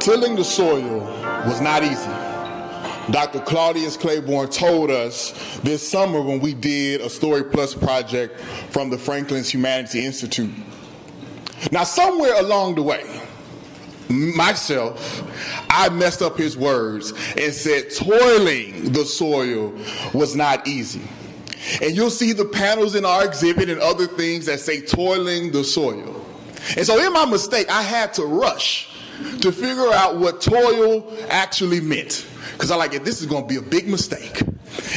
Tilling the soil was not easy. Dr. Claudius Claiborne told us this summer when we did a Story Plus project from the Franklin's Humanity Institute. Now, somewhere along the way, I messed up his words and said toiling the soil was not easy. And you'll see the panels in our exhibit and other things that say toiling the soil. And so in my mistake, I had to rush to figure out what toil actually meant. Because I like it, this is going to be a big mistake.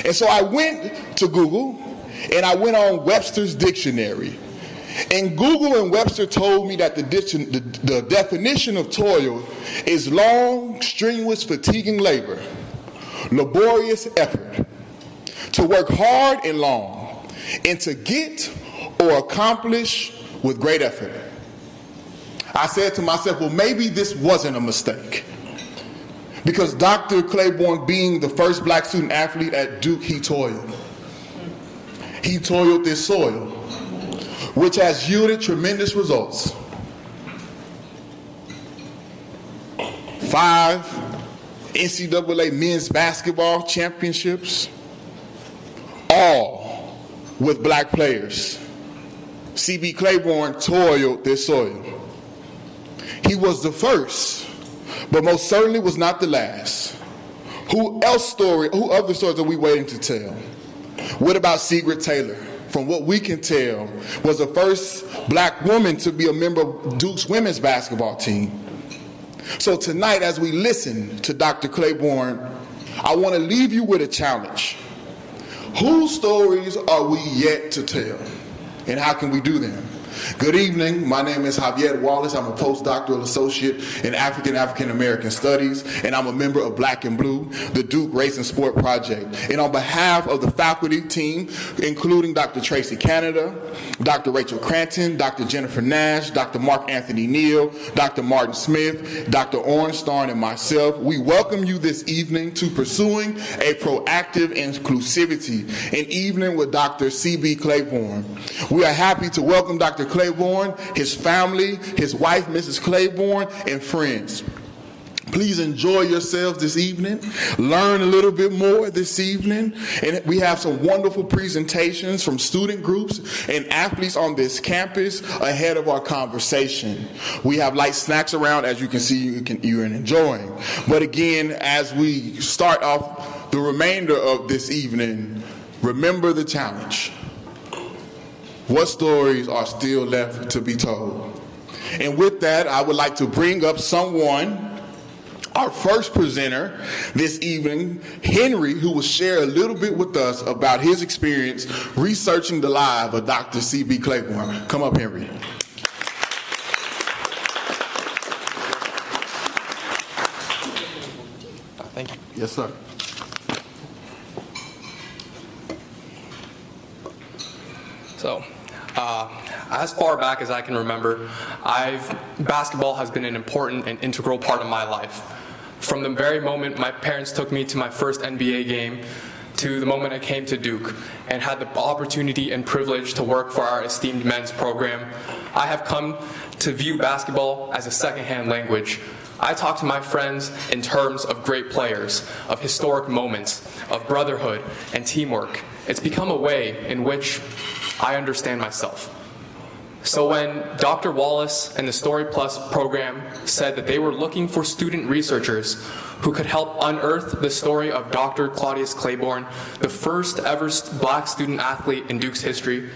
And so I went to Google and I went on Webster's dictionary. And Google and Webster told me that the definition of toil is long, strenuous, fatiguing labor, laborious effort, to work hard and long, and to get or accomplish with great effort. I said to myself, well, maybe this wasn't a mistake. Because Dr. Claiborne, being the first black student athlete at Duke, he toiled. He toiled this soil, which has yielded tremendous results. 5 NCAA men's basketball championships, all with black players. C.B. Claiborne toiled this soil. He was the first, but most certainly was not the last. Who other stories are we waiting to tell? What about Sigrid Taylor? From what we can tell, was the first black woman to be a member of Duke's women's basketball team. So tonight, as we listen to Dr. Claiborne, I want to leave you with a challenge. Whose stories are we yet to tell? And how can we do them? Good evening. My name is Javier Wallace. I'm a postdoctoral associate in African American Studies, and I'm a member of Black and Blue, the Duke Race and Sport Project. And on behalf of the faculty team, including Dr. Tracy Canada, Dr. Rachel Cranton, Dr. Jennifer Nash, Dr. Mark Anthony Neal, Dr. Martin Smith, Dr. Ornstein, and myself, we welcome you this evening to Pursuing a Proactive Inclusivity, an evening with Dr. C.B. Claiborne. We are happy to welcome Dr. Claiborne, his family, his wife, Mrs. Claiborne, and friends. Please enjoy yourselves this evening. Learn a little bit more this evening. And we have some wonderful presentations from student groups and athletes on this campus ahead of our conversation. We have light snacks around, as you can see, you're enjoying. But again, as we start off the remainder of this evening, remember the challenge. What stories are still left to be told? And with that, I would like to bring up someone, our first presenter this evening, Henry, who will share a little bit with us about his experience researching the life of Dr. C.B. Claiborne. Come up, Henry. Thank you. Yes, sir. So, as far back as I can remember, basketball has been an important and integral part of my life. From the very moment my parents took me to my first NBA game, to the moment I came to Duke and had the opportunity and privilege to work for our esteemed men's program, I have come to view basketball as a secondhand language. I talk to my friends in terms of great players, of historic moments, of brotherhood and teamwork. It's become a way in which I understand myself. So when Dr. Wallace and the Story Plus program said that they were looking for student researchers who could help unearth the story of Dr. Claudius Claiborne, the first ever black student athlete in Duke's history,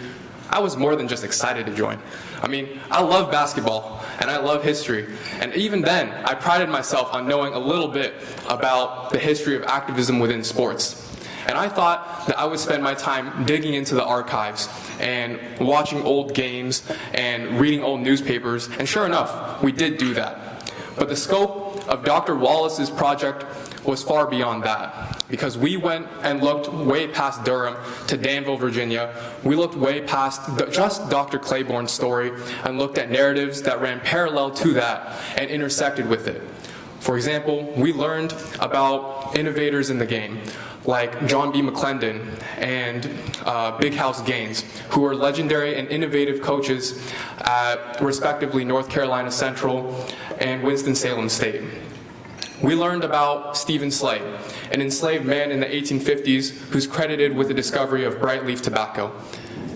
I was more than just excited to join. I mean, I love basketball and I love history. And even then, I prided myself on knowing a little bit about the history of activism within sports. And I thought that I would spend my time digging into the archives and watching old games and reading old newspapers, and sure enough, we did do that. But the scope of Dr. Wallace's project was far beyond that, because we went and looked way past Durham to Danville, Virginia. We looked way past just Dr. Claiborne's story and looked at narratives that ran parallel to that and intersected with it. For example, we learned about innovators in the game, like John B. McClendon and Big House Gaines, who are legendary and innovative coaches at, respectively, North Carolina Central and Winston-Salem State. we learned about Stephen Slade, an enslaved man in the 1850s who's credited with the discovery of bright leaf tobacco.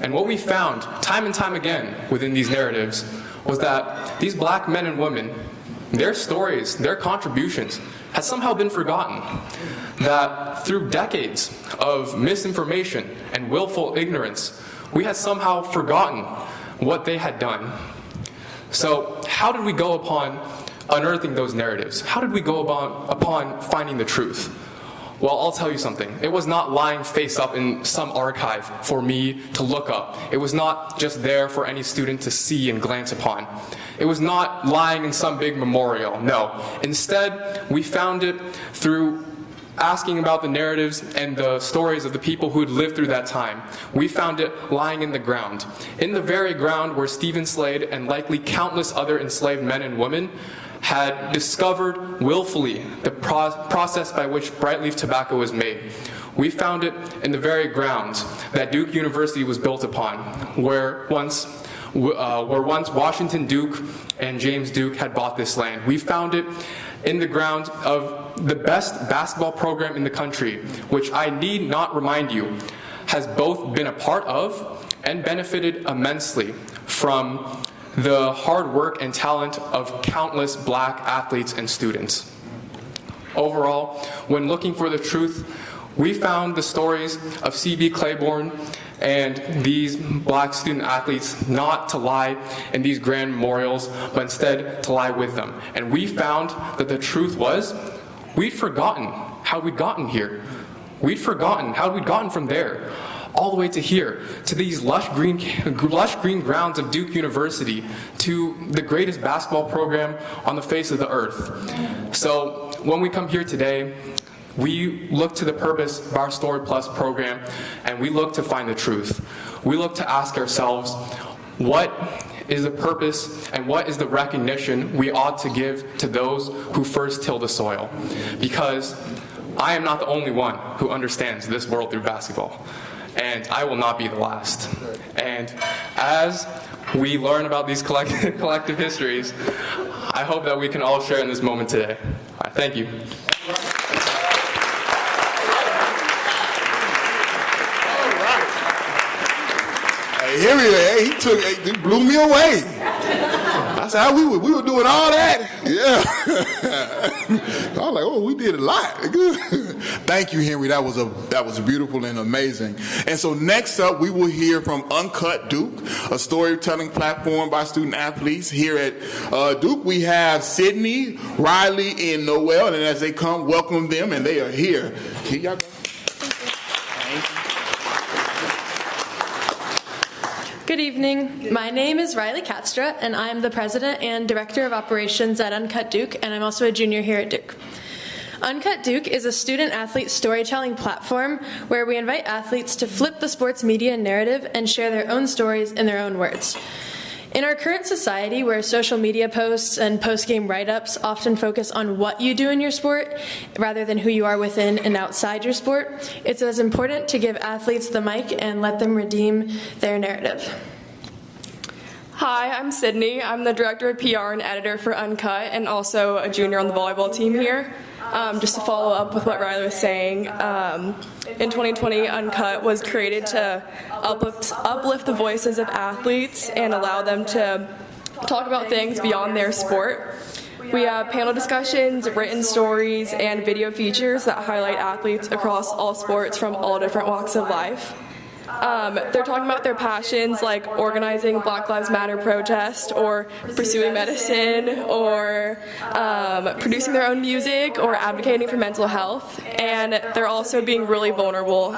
And what we found time and time again within these narratives was that these black men and women, their stories, their contributions, had somehow been forgotten. That through decades of misinformation and willful ignorance, we had somehow forgotten what they had done. So how did we go upon unearthing those narratives? How did we go upon finding the truth? Well, I'll tell you something. It was not lying face up in some archive for me to look up. It was not just there for any student to see and glance upon. It was not lying in some big memorial. No. Instead, we found it through asking about the narratives and the stories of the people who had lived through that time. We found it lying in the ground. In the very ground where Stephen Slade and likely countless other enslaved men and women had discovered willfully the process by which bright leaf tobacco was made. We found it in the very grounds that Duke University was built upon, where once Washington Duke and James Duke had bought this land. We found it in the ground of the best basketball program in the country, which I need not remind you has both been a part of and benefited immensely from the hard work and talent of countless black athletes and students. Overall, when looking for the truth, we found the stories of C.B. Claiborne and these black student athletes not to lie in these grand memorials, but instead to lie with them. And we found that the truth was, we'd forgotten how we'd gotten here. We'd forgotten how we'd gotten from there, all the way to here, to these lush green grounds of Duke University, to the greatest basketball program on the face of the earth. So when we come here today, we look to the purpose of our Story Plus program, and we look to find the truth. We look to ask ourselves, what is the purpose and what is the recognition we ought to give to those who first till the soil? Because I am not the only one who understands this world through basketball, and I will not be the last. And as we learn about these collective histories, I hope that we can all share in this moment today. All right, thank you. Hey, he blew me away. That's how we were doing all that. Yeah. I was like, oh, we did a lot. Good. Thank you, Henry. That was beautiful and amazing. And so next up, we will hear from UNCUT Duke, a storytelling platform by student athletes. Here at Duke, we have Sydney, Riley, and Noel. And as they come, welcome them, and they are here. Here y'all go. Good evening. My name is Riley Katstra, and I'm the President and Director of Operations at UNCUT Duke, and I'm also a junior here at Duke. UNCUT Duke is a student-athlete storytelling platform where we invite athletes to flip the sports media narrative and share their own stories in their own words. In our current society, where social media posts and post-game write-ups often focus on what you do in your sport rather than who you are within and outside your sport, it's as important to give athletes the mic and let them redeem their narrative. Hi, I'm Sydney. I'm the Director of PR and Editor for UNCUT and also a junior on the volleyball team here. Just to follow up with what Riley was saying, in 2020, UNCUT was created to uplift the voices of athletes and allow them to talk about things beyond their sport. We have panel discussions, written stories, and video features that highlight athletes across all sports from all different walks of life. They're talking about their passions like organizing Black Lives Matter protest or pursuing medicine or producing their own music or advocating for mental health. And they're also being really vulnerable,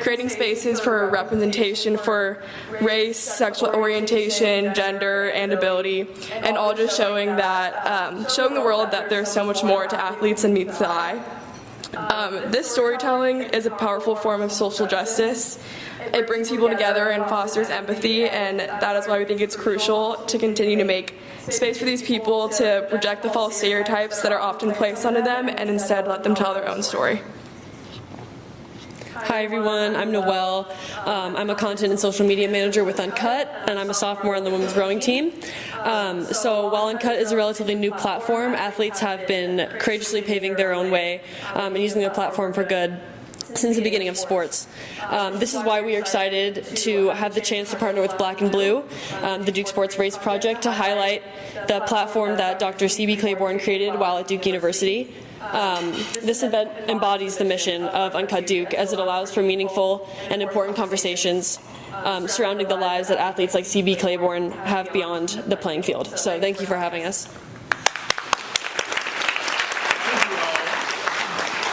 creating spaces for representation for race, sexual orientation, gender, and ability, and all just showing that, showing the world that there's so much more to athletes than meets the eye. This storytelling is a powerful form of social justice. It brings people together and fosters empathy, and that is why we think it's crucial to continue to make space for these people to reject the false stereotypes that are often placed onto them and instead let them tell their own story. Hi everyone, I'm Noelle. I'm a content and social media manager with UNCUT, and I'm a sophomore on the women's rowing team. So while UNCUT is a relatively new platform, athletes have been courageously paving their own way and using their platform for good since the beginning of sports. This is why we are excited to have the chance to partner with Black and Blue, the Duke Sports Race Project, to highlight the platform that Dr. C.B. Claiborne created while at Duke University. This event embodies the mission of UNCUT Duke as it allows for meaningful and important conversations surrounding the lives that athletes like C.B. Claiborne have beyond the playing field. So thank you for having us.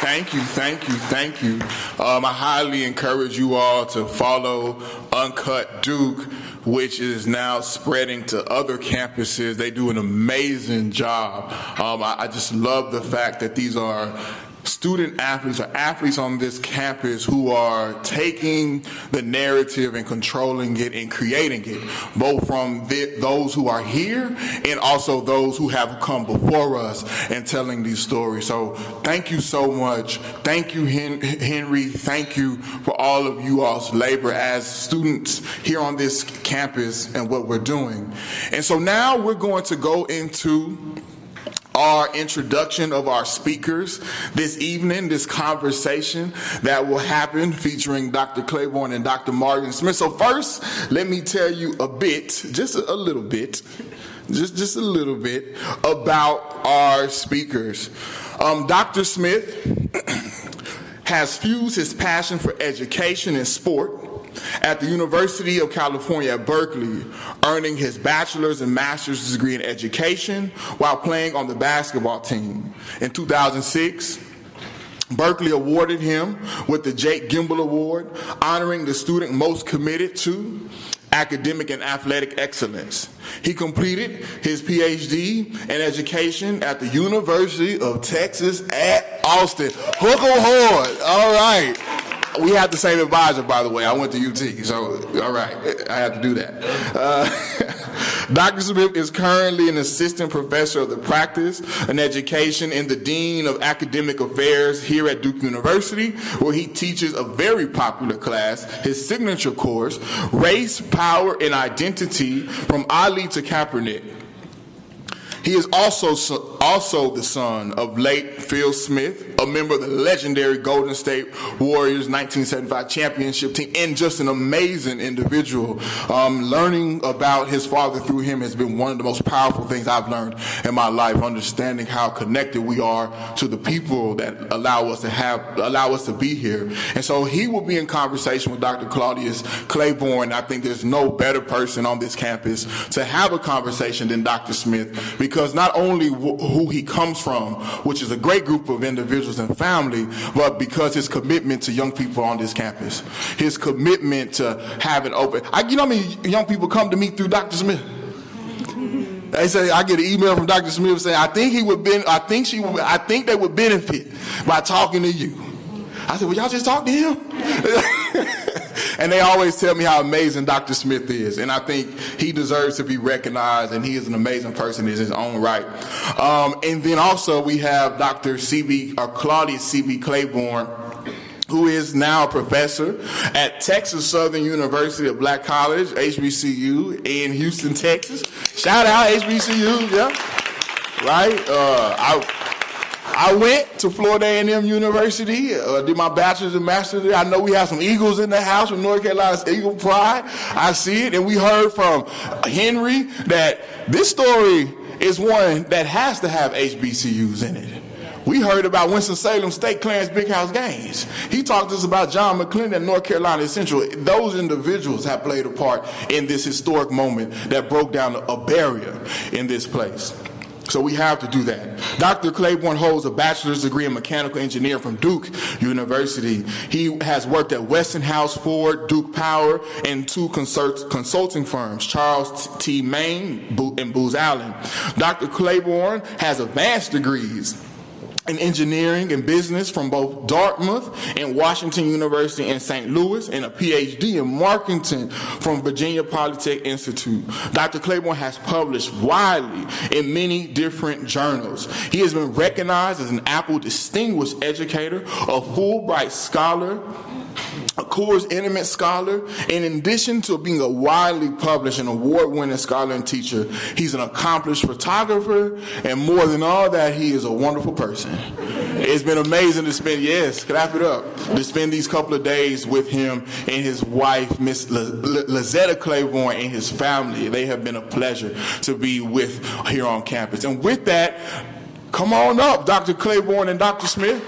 Thank you, thank you, thank you. I highly encourage you all to follow UNCUT Duke, which is now spreading to other campuses. They do an amazing job. I just love the fact that these are student athletes or athletes on this campus who are taking the narrative and controlling it and creating it, both from those who are here and also those who have come before us and telling these stories. So thank you so much. Thank you, Henry. Thank you for all of you all's labor as students here on this campus and what we're doing. And so now we're going to go into our introduction of our speakers this evening, this conversation that will happen featuring Dr. Claiborne and Dr. Morgan Smith. So first, let me tell you a bit, just a little bit about our speakers. Dr. Smith has fused his passion for education and sport at the University of California at Berkeley, earning his bachelor's and master's degree in education while playing on the basketball team. In 2006, Berkeley awarded him with the Jake Gimbel Award, honoring the student most committed to academic and athletic excellence. He completed his PhD in education at the University of Texas at Austin. Hook 'em hard. All right. We had the same advisor, by the way. I went to UT, so all right, I had to do that. Dr. Smith is currently an assistant professor of the practice and education and the dean of academic affairs here at Duke University, where he teaches a very popular class, his signature course, Race, Power, and Identity from Ali to Kaepernick. He is also the son of late Phil Smith, a member of the legendary Golden State Warriors 1975 championship team, and just an amazing individual. Learning about his father through him has been one of the most powerful things I've learned in my life, understanding how connected we are to the people that allow us to be here. And so he will be in conversation with Dr. Claudius Claiborne. I think there's no better person on this campus to have a conversation than Dr. Smith, because not only who he comes from, which is a great group of individuals and family, but because his commitment to young people on this campus, his commitment to having open. You know how many young people come to me through Dr. Smith? They say, I get an email from Dr. Smith saying, I think they would benefit by talking to you. I said, well, y'all just talk to him? And they always tell me how amazing Dr. Smith is, and I think he deserves to be recognized, and he is an amazing person in his own right. And then also we have Dr. Claudius C.B. Claiborne, who is now a professor at Texas Southern University of Black College, HBCU, in Houston, Texas. Shout out HBCU, yeah, right? I went to Florida A&M University, did my bachelor's and master's there. I know we have some Eagles in the house from North Carolina's Eagle Pride. I see it, and we heard from Henry that this story is one that has to have HBCUs in it. We heard about Winston-Salem State Clarence Big House Gaines. He talked to us about John McClendon at North Carolina Central. Those individuals have played a part in this historic moment that broke down a barrier in this place. So we have to do that. Dr. Claiborne holds a bachelor's degree in mechanical engineering from Duke University. He has worked at Westinghouse, Ford, Duke Power, and two consulting firms, Charles T. Main and Booz Allen. Dr. Claiborne has advanced degrees in engineering and business from both Dartmouth and Washington University in St. Louis, and a PhD in marketing from Virginia Polytech Institute. Dr. Claiborne has published widely in many different journals. He has been recognized as an Apple Distinguished Educator, a Fulbright Scholar, a Coors Intimate Scholar, and in addition to being a widely published and award-winning scholar and teacher, he's an accomplished photographer, and more than all that, he is a wonderful person. It's been amazing to spend, yes, clap it up, to spend these couple of days with him and his wife, Miss Lizetta Claiborne, and his family. They have been a pleasure to be with here on campus. And with that, come on up, Dr. Claiborne and Dr. Smith.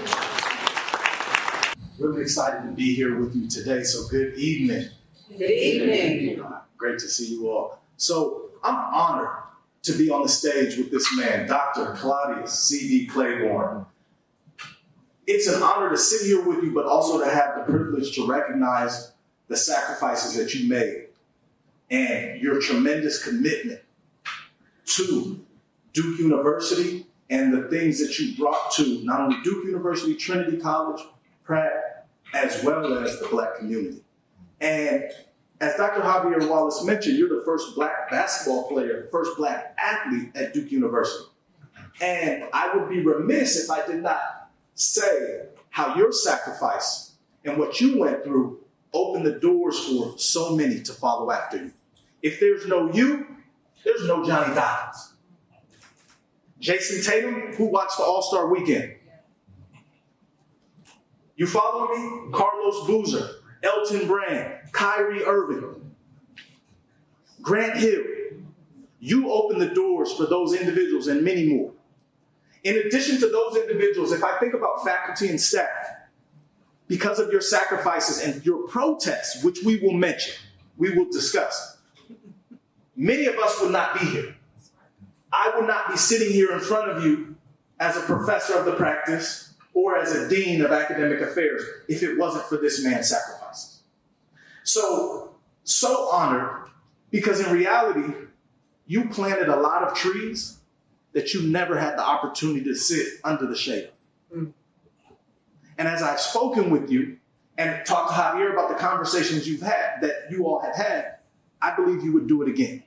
Really excited to be here with you today, so good evening. Good evening. Great to see you all. So I'm honored to be on the stage with this man, Dr. Claudius C.D. Claiborne. It's an honor to sit here with you, but also to have the privilege to recognize the sacrifices that you made and your tremendous commitment to Duke University and the things that you brought to not only Duke University, Trinity College, Pratt, as well as the Black community. And as Dr. Javier Wallace mentioned, you're the first Black basketball player, first Black athlete at Duke University. And I would be remiss if I did not say how your sacrifice and what you went through opened the doors for so many to follow after you. If there's no you, there's no Johnny Dawkins. Jason Tatum, who watched the All-Star Weekend? You follow me? Carlos Boozer, Elton Brand, Kyrie Irving, Grant Hill. You open the doors for those individuals and many more. In addition to those individuals, if I think about faculty and staff, because of your sacrifices and your protests, which we will mention, we will discuss, many of us would not be here. I would not be sitting here in front of you as a professor of the practice or as a dean of academic affairs if it wasn't for this man's sacrifices. So honored, because in reality, you planted a lot of trees that you never had the opportunity to sit under the shade of. And as I've spoken with you and talked to Javier about the conversations you've had, that you all have had, I believe you would do it again.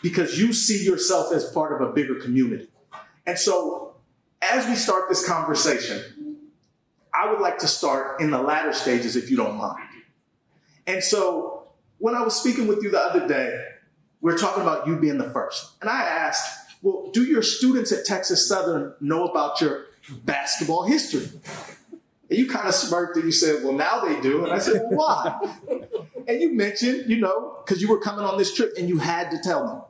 Because you see yourself as part of a bigger community. And so as we start this conversation, I would like to start in the latter stages, if you don't mind. And so when I was speaking with you the other day, we were talking about you being the first. And I asked, well, do your students at Texas Southern know about your basketball history? And you kind of smirked and you said, well, now they do. And I said, well, why? And you mentioned, because you were coming on this trip and you had to tell them.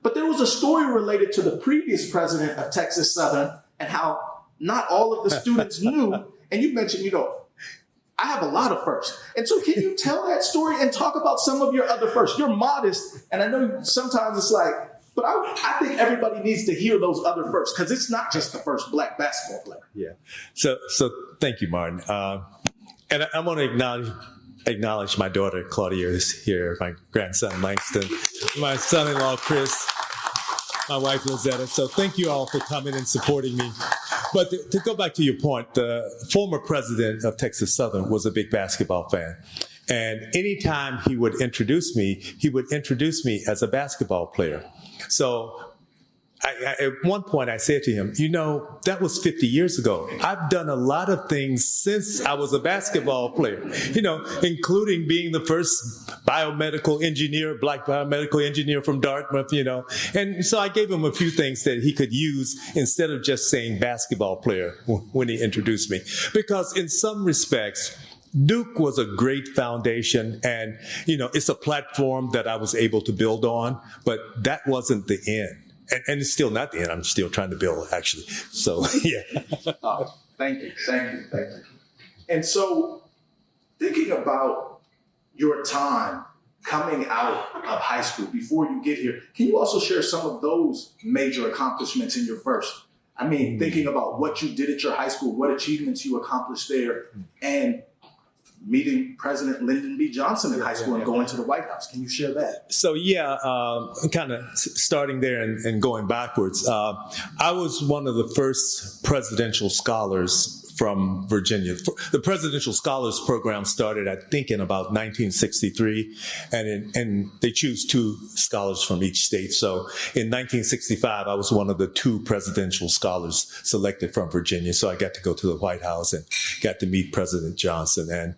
But there was a story related to the previous president of Texas Southern and how not all of the students knew. And you mentioned, I have a lot of firsts. And so can you tell that story and talk about some of your other firsts? You're modest, and I know sometimes it's like, but I think everybody needs to hear those other firsts, because it's not just the first Black basketball player. Yeah. So thank you, Martin. And I want to acknowledge my daughter, Claudia, is here, my grandson, Langston, my son-in-law, Chris, my wife, Lizetta. So thank you all for coming and supporting me. But to go back to your point, the former president of Texas Southern was a big basketball fan. And anytime he would introduce me as a basketball player. So at one point I said to him, that was 50 years ago. I've done a lot of things since I was a basketball player, including being the first biomedical engineer, Black biomedical engineer from Dartmouth, And so I gave him a few things that he could use instead of just saying basketball player when he introduced me. Because in some respects, Duke was a great foundation, and, it's a platform that I was able to build on, but that wasn't the end. And it's still not the end. I'm still trying to build, actually. So, yeah. Oh, thank you. And so thinking about your time coming out of high school before you get here, can you also share some of those major accomplishments in your first? I mean, thinking about what you did at your high school, what achievements you accomplished there, and meeting President Lyndon B. Johnson in high school and going to the White House. Can you share that? So, kind of starting there and going backwards. I was one of the first presidential scholars from Virginia. The Presidential Scholars Program started, I think, in about 1963, and they choose 2 scholars from each state. So in 1965, I was one of the 2 presidential scholars selected from Virginia. So I got to go to the White House and got to meet President Johnson. And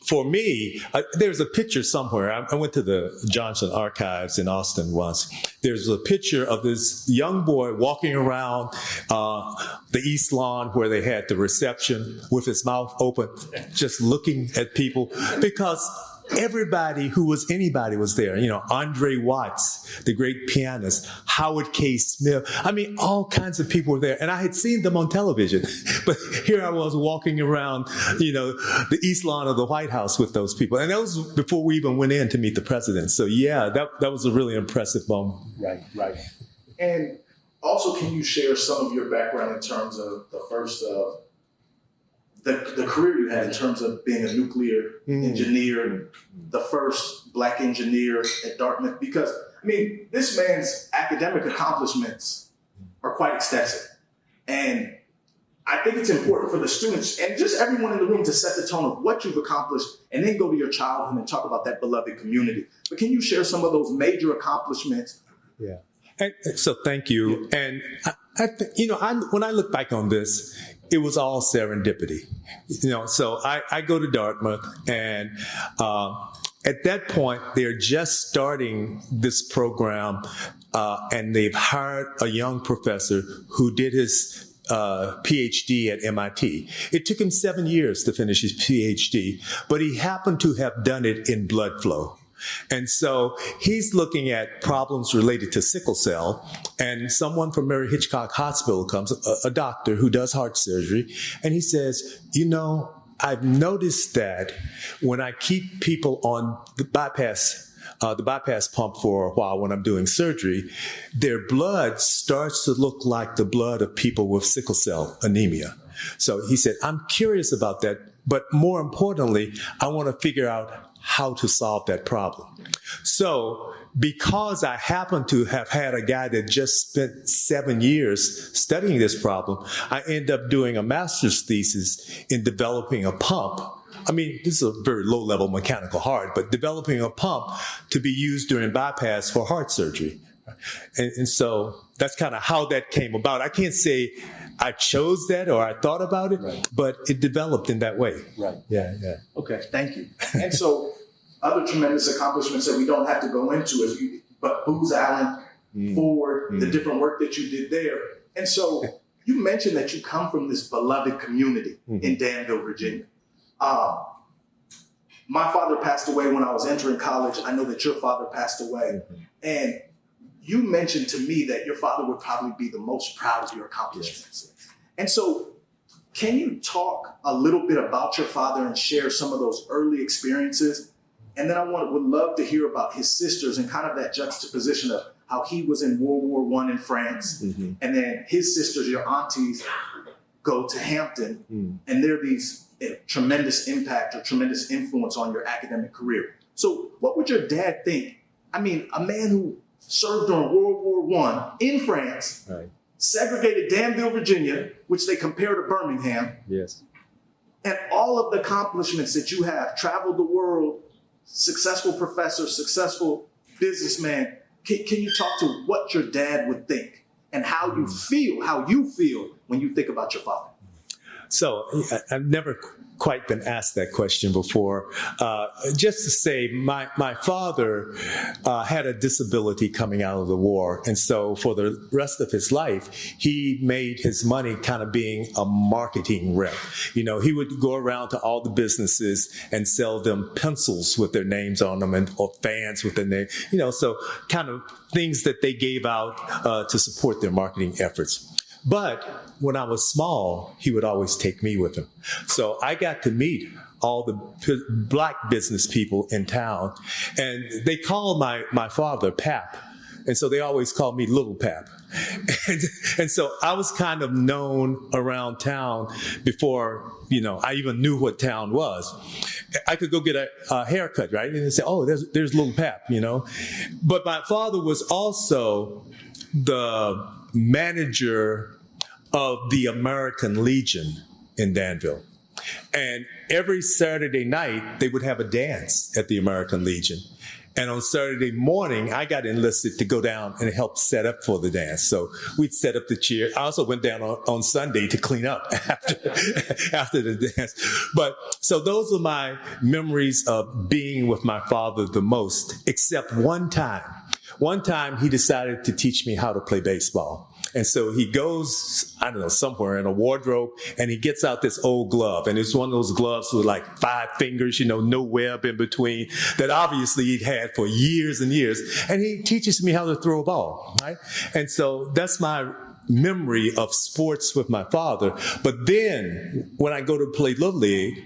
for me, there's a picture somewhere. I went to the Johnson Archives in Austin once. There's a picture of this young boy walking around the East Lawn where they had the reception with his mouth open, just looking at people, because anybody was there. You know, Andre Watts, the great pianist, Howard K. Smith. I mean, all kinds of people were there. And I had seen them on television. But here I was walking around, you know, the East Lawn of the White House with those people. And that was before we even went in to meet the president. So yeah, that was a really impressive moment. Right. And also, can you share some of your background in terms of the first the career you had in terms of being a nuclear engineer, the first Black engineer at Dartmouth? Because, I mean, this man's academic accomplishments are quite extensive. And I think it's important for the students and just everyone in the room to set the tone of what you've accomplished and then go to your childhood and talk about that beloved community. But can you share some of those major accomplishments? Yeah. And so thank you. And when I look back on this, it was all serendipity. You know, so I go to Dartmouth, and at that point, they're just starting this program, and they've hired a young professor who did his PhD at MIT. It took him 7 years to finish his PhD, but he happened to have done it in blood flow. And so he's looking at problems related to sickle cell, and someone from Mary Hitchcock Hospital comes, a doctor who does heart surgery, and he says, you know, I've noticed that when I keep people on the bypass pump for a while when I'm doing surgery, their blood starts to look like the blood of people with sickle cell anemia. So he said, I'm curious about that, but more importantly, I want to figure out how to solve that problem. So because I happen to have had a guy that just spent 7 years studying this problem, I end up doing a master's thesis in developing a pump. I mean, this is a very low-level mechanical heart, but developing a pump to be used during bypass for heart surgery. And so that's kind of how that came about. I can't say I chose that or I thought about it, right, but it developed in that way. Right. Yeah. Okay, thank you. And so other tremendous accomplishments that we don't have to go into, but Booz Allen, Ford, the different work that you did there. And so you mentioned that you come from this beloved community in Danville, Virginia. My father passed away when I was entering college. I know that your father passed away. And you mentioned to me that your father would probably be the most proud of your accomplishments. Yes. And so can you talk a little bit about your father and share some of those early experiences? And then would love to hear about his sisters and kind of that juxtaposition of how he was in World War I in France. And then his sisters, your aunties, go to Hampton, and they're these tremendous impact or tremendous influence on your academic career. So what would your dad think? I mean, a man who served during World War I in France, right, segregated Danville, Virginia, which they compare to Birmingham. Yes. And all of the accomplishments that you have, traveled the world, successful professor, successful businessman. Can you talk to what your dad would think and how you feel when you think about your father? So I've never quite been asked that question before. Just to say, my father had a disability coming out of the war. And so for the rest of his life, he made his money kind of being a marketing rep. You know, he would go around to all the businesses and sell them pencils with their names on them or fans with their name, you know, so kind of things that they gave out to support their marketing efforts. But when I was small, he would always take me with him. So I got to meet all the Black business people in town, and they called my father Pap. And so they always called me Little Pap. And so I was kind of known around town before, you know, I even knew what town was. I could go get a haircut, right? And they say, oh, there's Little Pap, you know. But my father was also the manager of the American Legion in Danville. And every Saturday night, they would have a dance at the American Legion. And on Saturday morning, I got enlisted to go down and help set up for the dance. So we'd set up the chair. I also went down on Sunday to clean up after the dance. But so those are my memories of being with my father the most, except one time. One time he decided to teach me how to play baseball. And so he goes, I don't know, somewhere in a wardrobe, and he gets out this old glove. And it's one of those gloves with like 5 fingers, no web in between, that obviously he'd had for years and years. And he teaches me how to throw a ball, right? And so that's my memory of sports with my father. But then when I go to play Little League,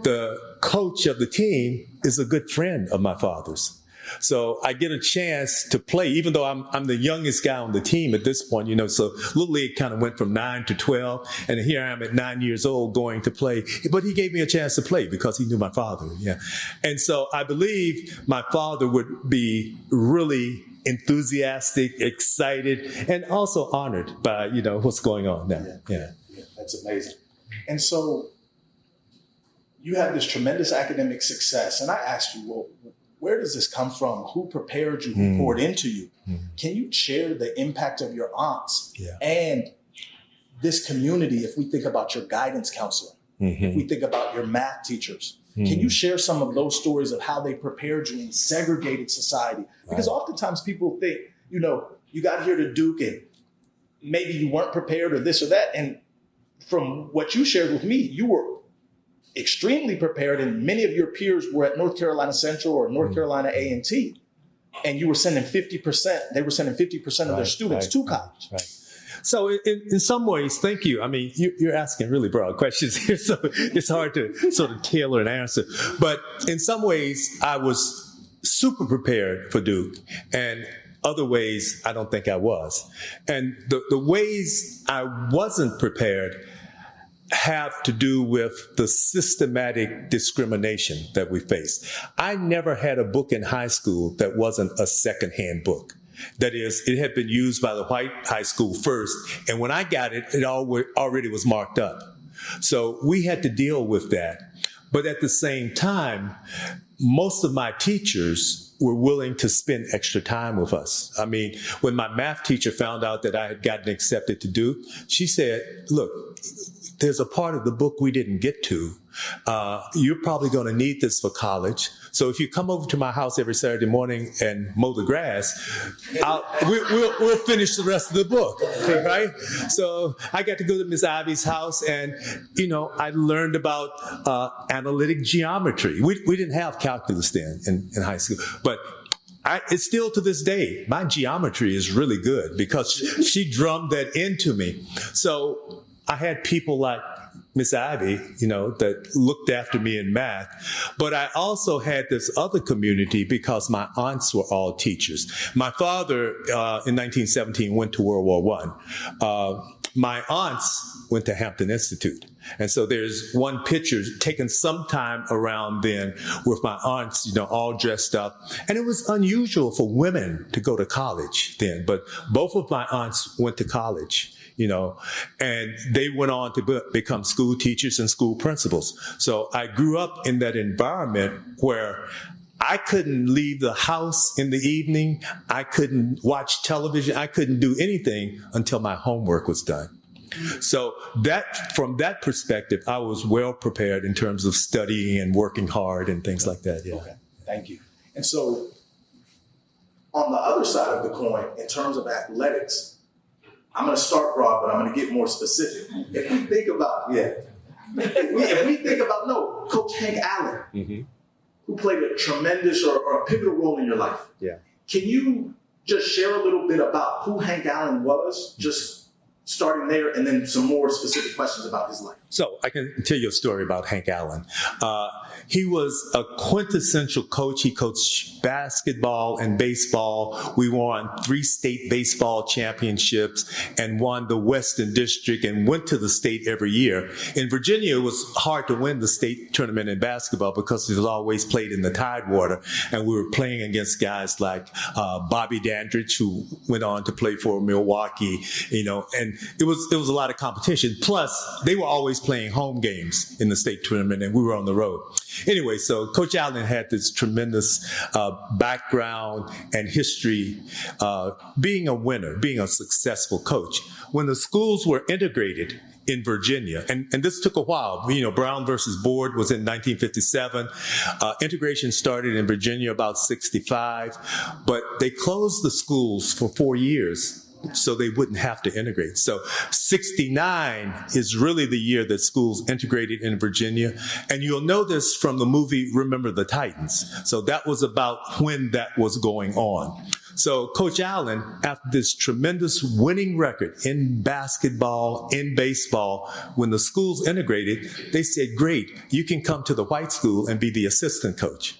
the coach of the team is a good friend of my father's. So I get a chance to play, even though I'm the youngest guy on the team at this point, so Little League kind of went from 9 to 12, and here I am at 9 years old going to play. But he gave me a chance to play because he knew my father, yeah. And so I believe my father would be really enthusiastic, excited, and also honored by, what's going on now. Yeah. That's amazing. And so you have this tremendous academic success, and I asked you, well, where does this come from? Who prepared you? Who poured into you? Can you share the impact of your aunts and this community? If we think about your guidance counselor, if we think about your math teachers, can you share some of those stories of how they prepared you in segregated society? Because oftentimes people think, you got here to Duke and maybe you weren't prepared or this or that. And from what you shared with me, you were extremely prepared, and many of your peers were at North Carolina Central or North Carolina A&T, and you were sending 50%. They were sending 50% of their students to college. Right. So in some ways, thank you. I mean, you're asking really broad questions here, so it's hard to sort of tailor an answer. But in some ways, I was super prepared for Duke, and other ways, I don't think I was. And the ways I wasn't prepared have to do with the systematic discrimination that we face. I never had a book in high school that wasn't a secondhand book. That is, it had been used by the white high school first, and when I got it, it already was marked up. So we had to deal with that. But at the same time, most of my teachers were willing to spend extra time with us. I mean, when my math teacher found out that I had gotten accepted to Duke, she said, look, there's a part of the book we didn't get to. You're probably going to need this for college. So if you come over to my house every Saturday morning and mow the grass, we'll finish the rest of the book, right? So I got to go to Miss Ivy's house, and I learned about analytic geometry. We didn't have calculus then in high school, but it's still to this day, my geometry is really good because she drummed that into me. So I had people like Miss Ivy, that looked after me in math. But I also had this other community because my aunts were all teachers. My father, in 1917, went to World War I. My aunts went to Hampton Institute. And so there's one picture taken sometime around then with my aunts, all dressed up. And it was unusual for women to go to college then. But both of my aunts went to college. And they went on to become school teachers and school principals. So I grew up in that environment where I couldn't leave the house in the evening. I couldn't watch television. I couldn't do anything until my homework was done. So from that perspective, I was well prepared in terms of studying and working hard and things like that. Yeah. Okay, thank you. And so on the other side of the coin, in terms of athletics, I'm going to start broad, but I'm going to get more specific. If we think about, Coach Hank Allen, who played a tremendous or a pivotal role in your life. Yeah. Can you just share a little bit about who Hank Allen was, just starting there, and then some more specific questions about his life? So I can tell you a story about Hank Allen. He was a quintessential coach. He coached basketball and baseball. We won 3 state baseball championships and won the Western District and went to the state every year. In Virginia, it was hard to win the state tournament in basketball because it was always played in the Tidewater. And we were playing against guys like Bobby Dandridge, who went on to play for Milwaukee, and it was a lot of competition. Plus, they were always playing home games in the state tournament, and we were on the road. Anyway, so Coach Allen had this tremendous background and history being a winner, being a successful coach. When the schools were integrated in Virginia, and this took a while. Brown versus Board was in 1957. Integration started in Virginia about 65, but they closed the schools for 4 years so they wouldn't have to integrate. So 69 is really the year that schools integrated in Virginia. And you'll know this from the movie Remember the Titans. So that was about when that was going on. So Coach Allen, after this tremendous winning record in basketball, in baseball, when the schools integrated, they said, great, you can come to the white school and be the assistant coach.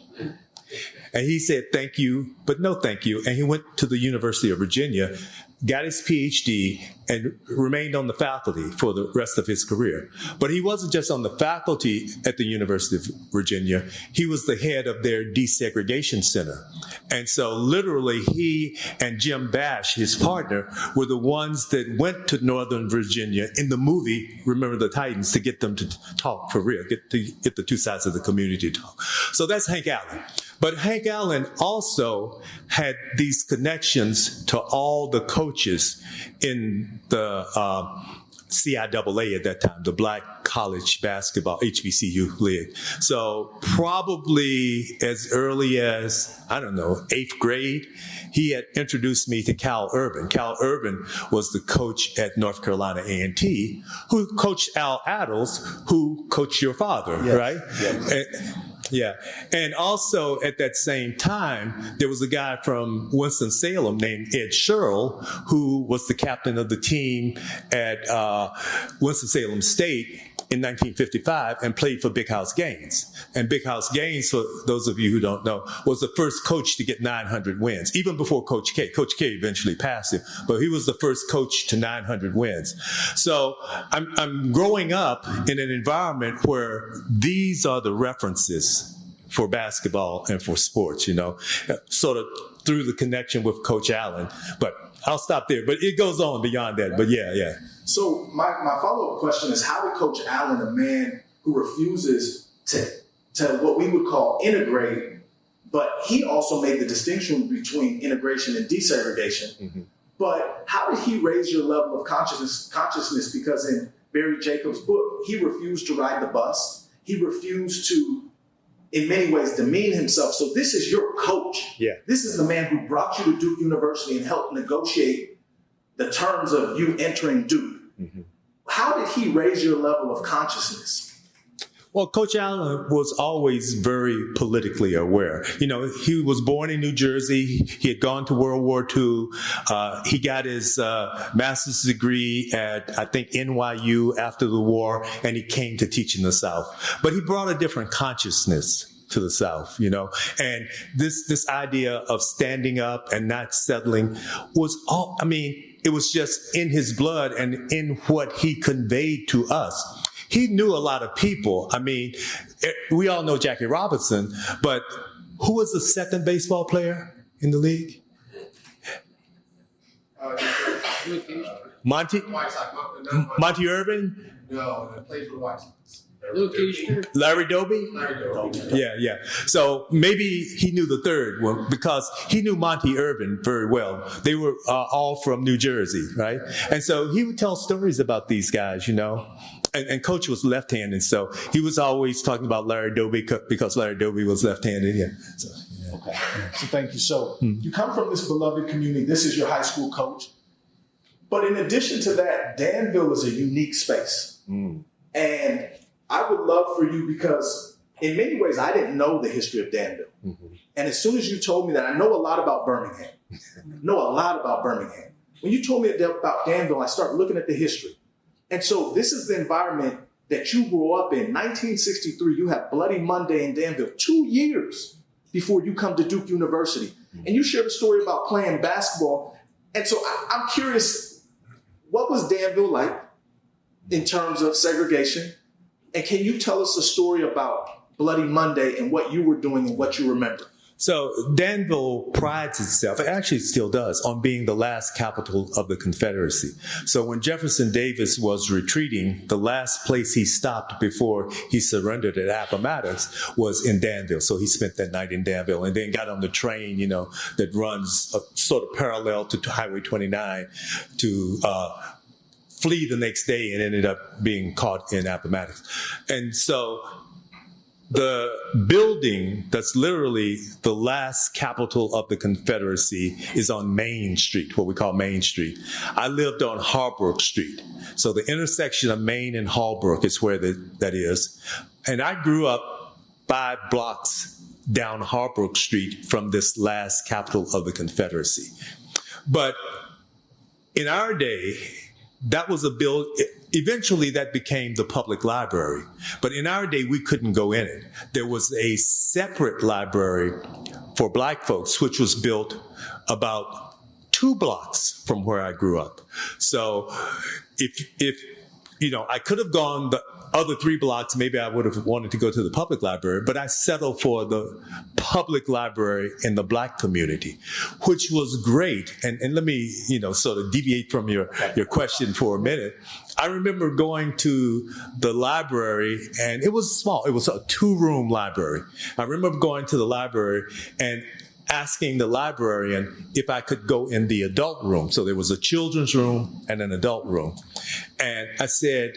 And he said, thank you, but no thank you. And he went to the University of Virginia, got his PhD, and remained on the faculty for the rest of his career. But he wasn't just on the faculty at the University of Virginia. He was the head of their desegregation center. And so literally he and Jim Bash, his partner, were the ones that went to Northern Virginia in the movie Remember the Titans to get them to talk for real, get the two sides of the community to talk. So that's Hank Allen. But Hank Allen also had these connections to all the coaches in the CIAA at that time, the Black College Basketball HBCU League. So probably as early as, 8th grade, he had introduced me to Cal Urban. Cal Urban was the coach at North Carolina A&T, who coached Al Addles, who coached your father, right? Yes. Yeah. And also at that same time, there was a guy from Winston-Salem named Ed Sherrill, who was the captain of the team at Winston-Salem State in 1955 and played for Big House Gaines. And Big House Gaines, for those of you who don't know, was the first coach to get 900 wins, even before Coach K. Coach K eventually passed him, but he was the first coach to 900 wins. So I'm growing up in an environment where these are the references for basketball and for sports, sort of through the connection with Coach Allen. But I'll stop there. But it goes on beyond that. But yeah. So my follow-up question is, how did Coach Allen, a man who refuses to what we would call integrate, but he also made the distinction between integration and desegregation. Mm-hmm. But how did he raise your level of consciousness? Because in Barry Jacobs' book, he refused to ride the bus. He refused to, in many ways, demean himself. So this is your coach. Yeah. This is the man who brought you to Duke University and helped negotiate the terms of you entering Duke. Mm-hmm. How did he raise your level of consciousness? Well, Coach Allen was always very politically aware. He was born in New Jersey. He had gone to World War II. He got his master's degree at, I think, NYU after the war, and he came to teach in the South. But he brought a different consciousness to the South, and this idea of standing up and not settling was it was just in his blood and in what he conveyed to us. He knew a lot of people. We all know Jackie Robinson, but who was the second baseball player in the league? Monty Irvin? No, I played for the White Sox. Larry Doby? Yeah. So maybe he knew the third one because he knew Monty Irvin very well. They were all from New Jersey, right? And so he would tell stories about these guys, And Coach was left-handed, so he was always talking about Larry Doby because Larry Doby was left-handed. Yeah. Okay. So thank you. So you come from this beloved community. This is your high school coach. But in addition to that, Danville is a unique space. And I would love for you, because in many ways, I didn't know the history of Danville. Mm-hmm. And as soon as you told me that, I know a lot about Birmingham. When you told me about Danville, I started looking at the history. And so this is the environment that you grew up in. 1963, you have Bloody Monday in Danville, 2 years before you come to Duke University. And you shared a story about playing basketball. And so I'm curious, what was Danville like in terms of segregation? And can you tell us a story about Bloody Monday and what you were doing and what you remember? So Danville prides itself, it actually still does, on being the last capital of the Confederacy. So when Jefferson Davis was retreating, the last place he stopped before he surrendered at Appomattox was in Danville. So he spent that night in Danville and then got on the train, that runs sort of parallel to Highway 29 to flee the next day and ended up being caught in Appomattox. And so the building that's literally the last capital of the Confederacy is on Main Street, what we call Main Street. I lived on Harbrook Street. So the intersection of Main and Harbrook is where that is. And I grew up 5 blocks down Harbrook Street from this last capital of the Confederacy. But in our day, that was eventually that became the public library. But in our day, we couldn't go in it. There was a separate library for Black folks, which was built about 2 blocks from where I grew up. So if I could have gone the other 3 blocks, maybe I would have wanted to go to the public library, but I settled for the public library in the Black community, which was great. And let me, sort of deviate from your question for a minute. I remember going to the library, and it was small. It was a 2-room library. I remember going to the library and asking the librarian if I could go in the adult room. So there was a children's room and an adult room. And I said,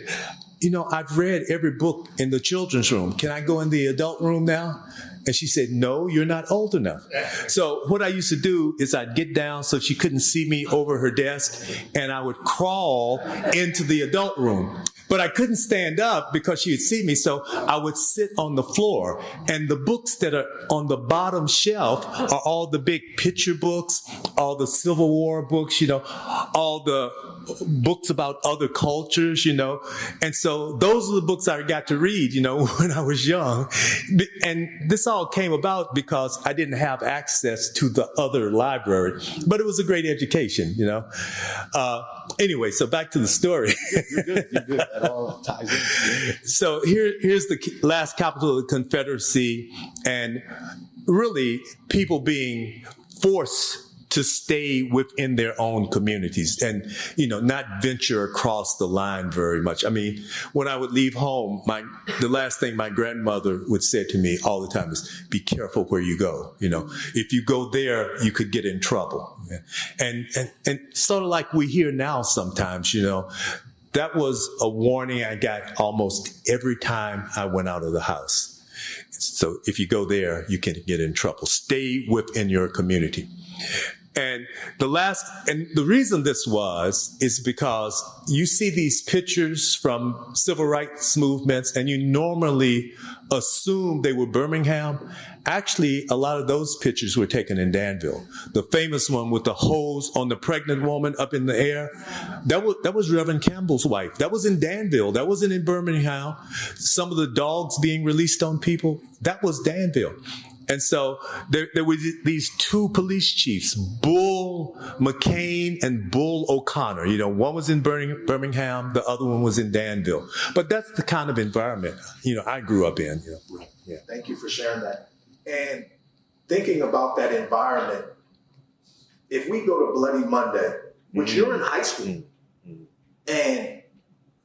I've read every book in the children's room. Can I go in the adult room now? And she said, no, you're not old enough. So what I used to do is I'd get down so she couldn't see me over her desk, and I would crawl into the adult room. But I couldn't stand up because she would see me, so I would sit on the floor. And the books that are on the bottom shelf are all the big picture books, all the Civil War books, all the books about other cultures, And so those are the books I got to read, when I was young. And this all came about because I didn't have access to the other library. But it was a great education, Anyway, so back to the story. You're good. That all ties in. So here's the last capital of the Confederacy, and really people being forced to stay within their own communities and, not venture across the line very much. I mean, when I would leave home, the last thing my grandmother would say to me all the time is, be careful where you go. If you go there, you could get in trouble. And sort of like we hear now sometimes, that was a warning I got almost every time I went out of the house. So if you go there, you can get in trouble. Stay within your community. And the reason this is because you see these pictures from civil rights movements and you normally assume they were Birmingham. Actually, a lot of those pictures were taken in Danville. The famous one with the hose on the pregnant woman up in the air, that was Reverend Campbell's wife. That was in Danville. That wasn't in Birmingham. Some of the dogs being released on people, that was Danville. And so there were these 2 police chiefs, Bull McCain and Bull O'Connor. One was in Birmingham, the other one was in Danville. But that's the kind of environment, I grew up in. Yeah. Thank you for sharing that. And thinking about that environment, if we go to Bloody Monday, which you're in high school, and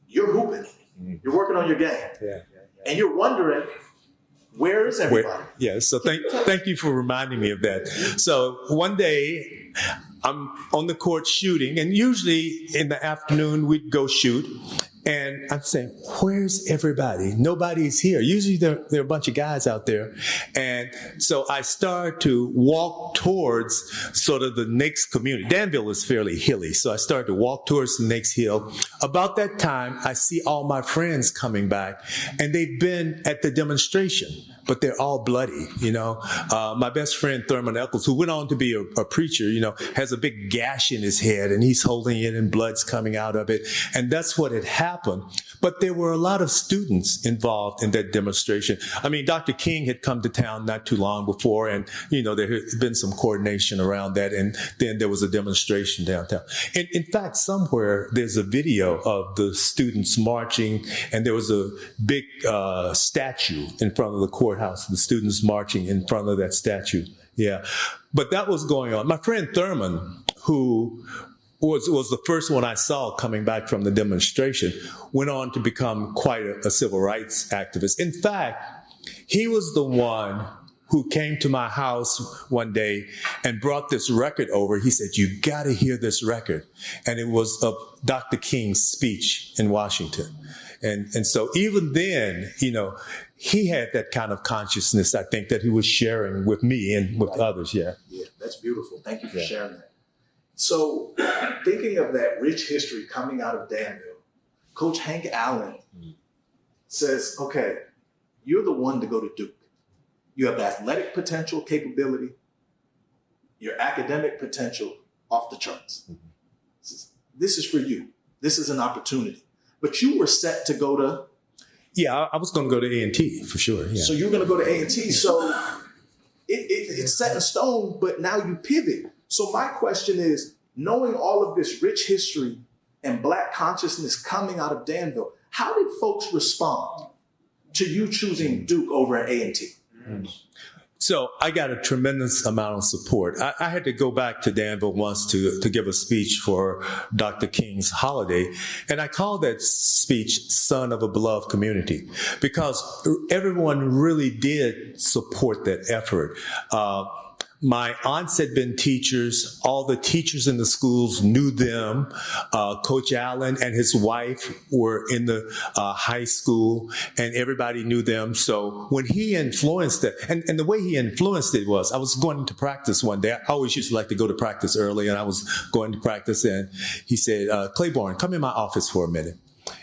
you're hooping, you're working on your game, and you're wondering, where is everybody? So thank you for reminding me of that. So one day I'm on the court shooting, and usually in the afternoon we'd go shoot. And I'm saying, where's everybody? Nobody's here. Usually there are a bunch of guys out there. And so I start to walk towards sort of the next community. Danville is fairly hilly, so I start to walk towards the next hill. About that time, I see all my friends coming back, and they've been at the demonstration, but they're all bloody, My best friend, Thurman Eccles, who went on to be a preacher, has a big gash in his head, and he's holding it, and blood's coming out of it. And that's what had happened. But there were a lot of students involved in that demonstration. I mean, Dr. King had come to town not too long before, and, there had been some coordination around that, and then there was a demonstration downtown. And in fact, somewhere there's a video of the students marching, and there was a big statue in front of the courthouse, the students marching in front of that statue, Yeah. But that was going on. My friend Thurman, who was the first one I saw coming back from the demonstration, went on to become quite a civil rights activist. In fact, he was the one who came to my house one day and brought this record over. He said, "You got to hear this record." And it was of Dr. King's speech in Washington. And so even then, he had that kind of consciousness, I think, that he was sharing with me and with others. Yeah. Yeah, that's beautiful. Thank you for sharing that. So thinking of that rich history coming out of Danville, Coach Hank Allen says, okay, you're the one to go to Duke. You have the athletic potential, capability, your academic potential off the charts. This is for you. This is an opportunity. But you were set to go to... Yeah, I was going to go to A&T for sure. Yeah. So you were going to go to A&T. So it's set in stone, but now you pivot. So my question is, knowing all of this rich history and Black consciousness coming out of Danville, how did folks respond to you choosing Duke over at A&T? So I got a tremendous amount of support. I had to go back to Danville once to give a speech for Dr. King's holiday. And I called that speech Son of a Beloved Community, because everyone really did support that effort. My aunts had been teachers. All the teachers in the schools knew them. Coach Allen and his wife were in the high school, and everybody knew them. So when he influenced it, and the way he influenced it was, I was going to practice one day. I always used to like to go to practice early, and I was going to practice, and he said, "Claiborne, come in my office for a minute."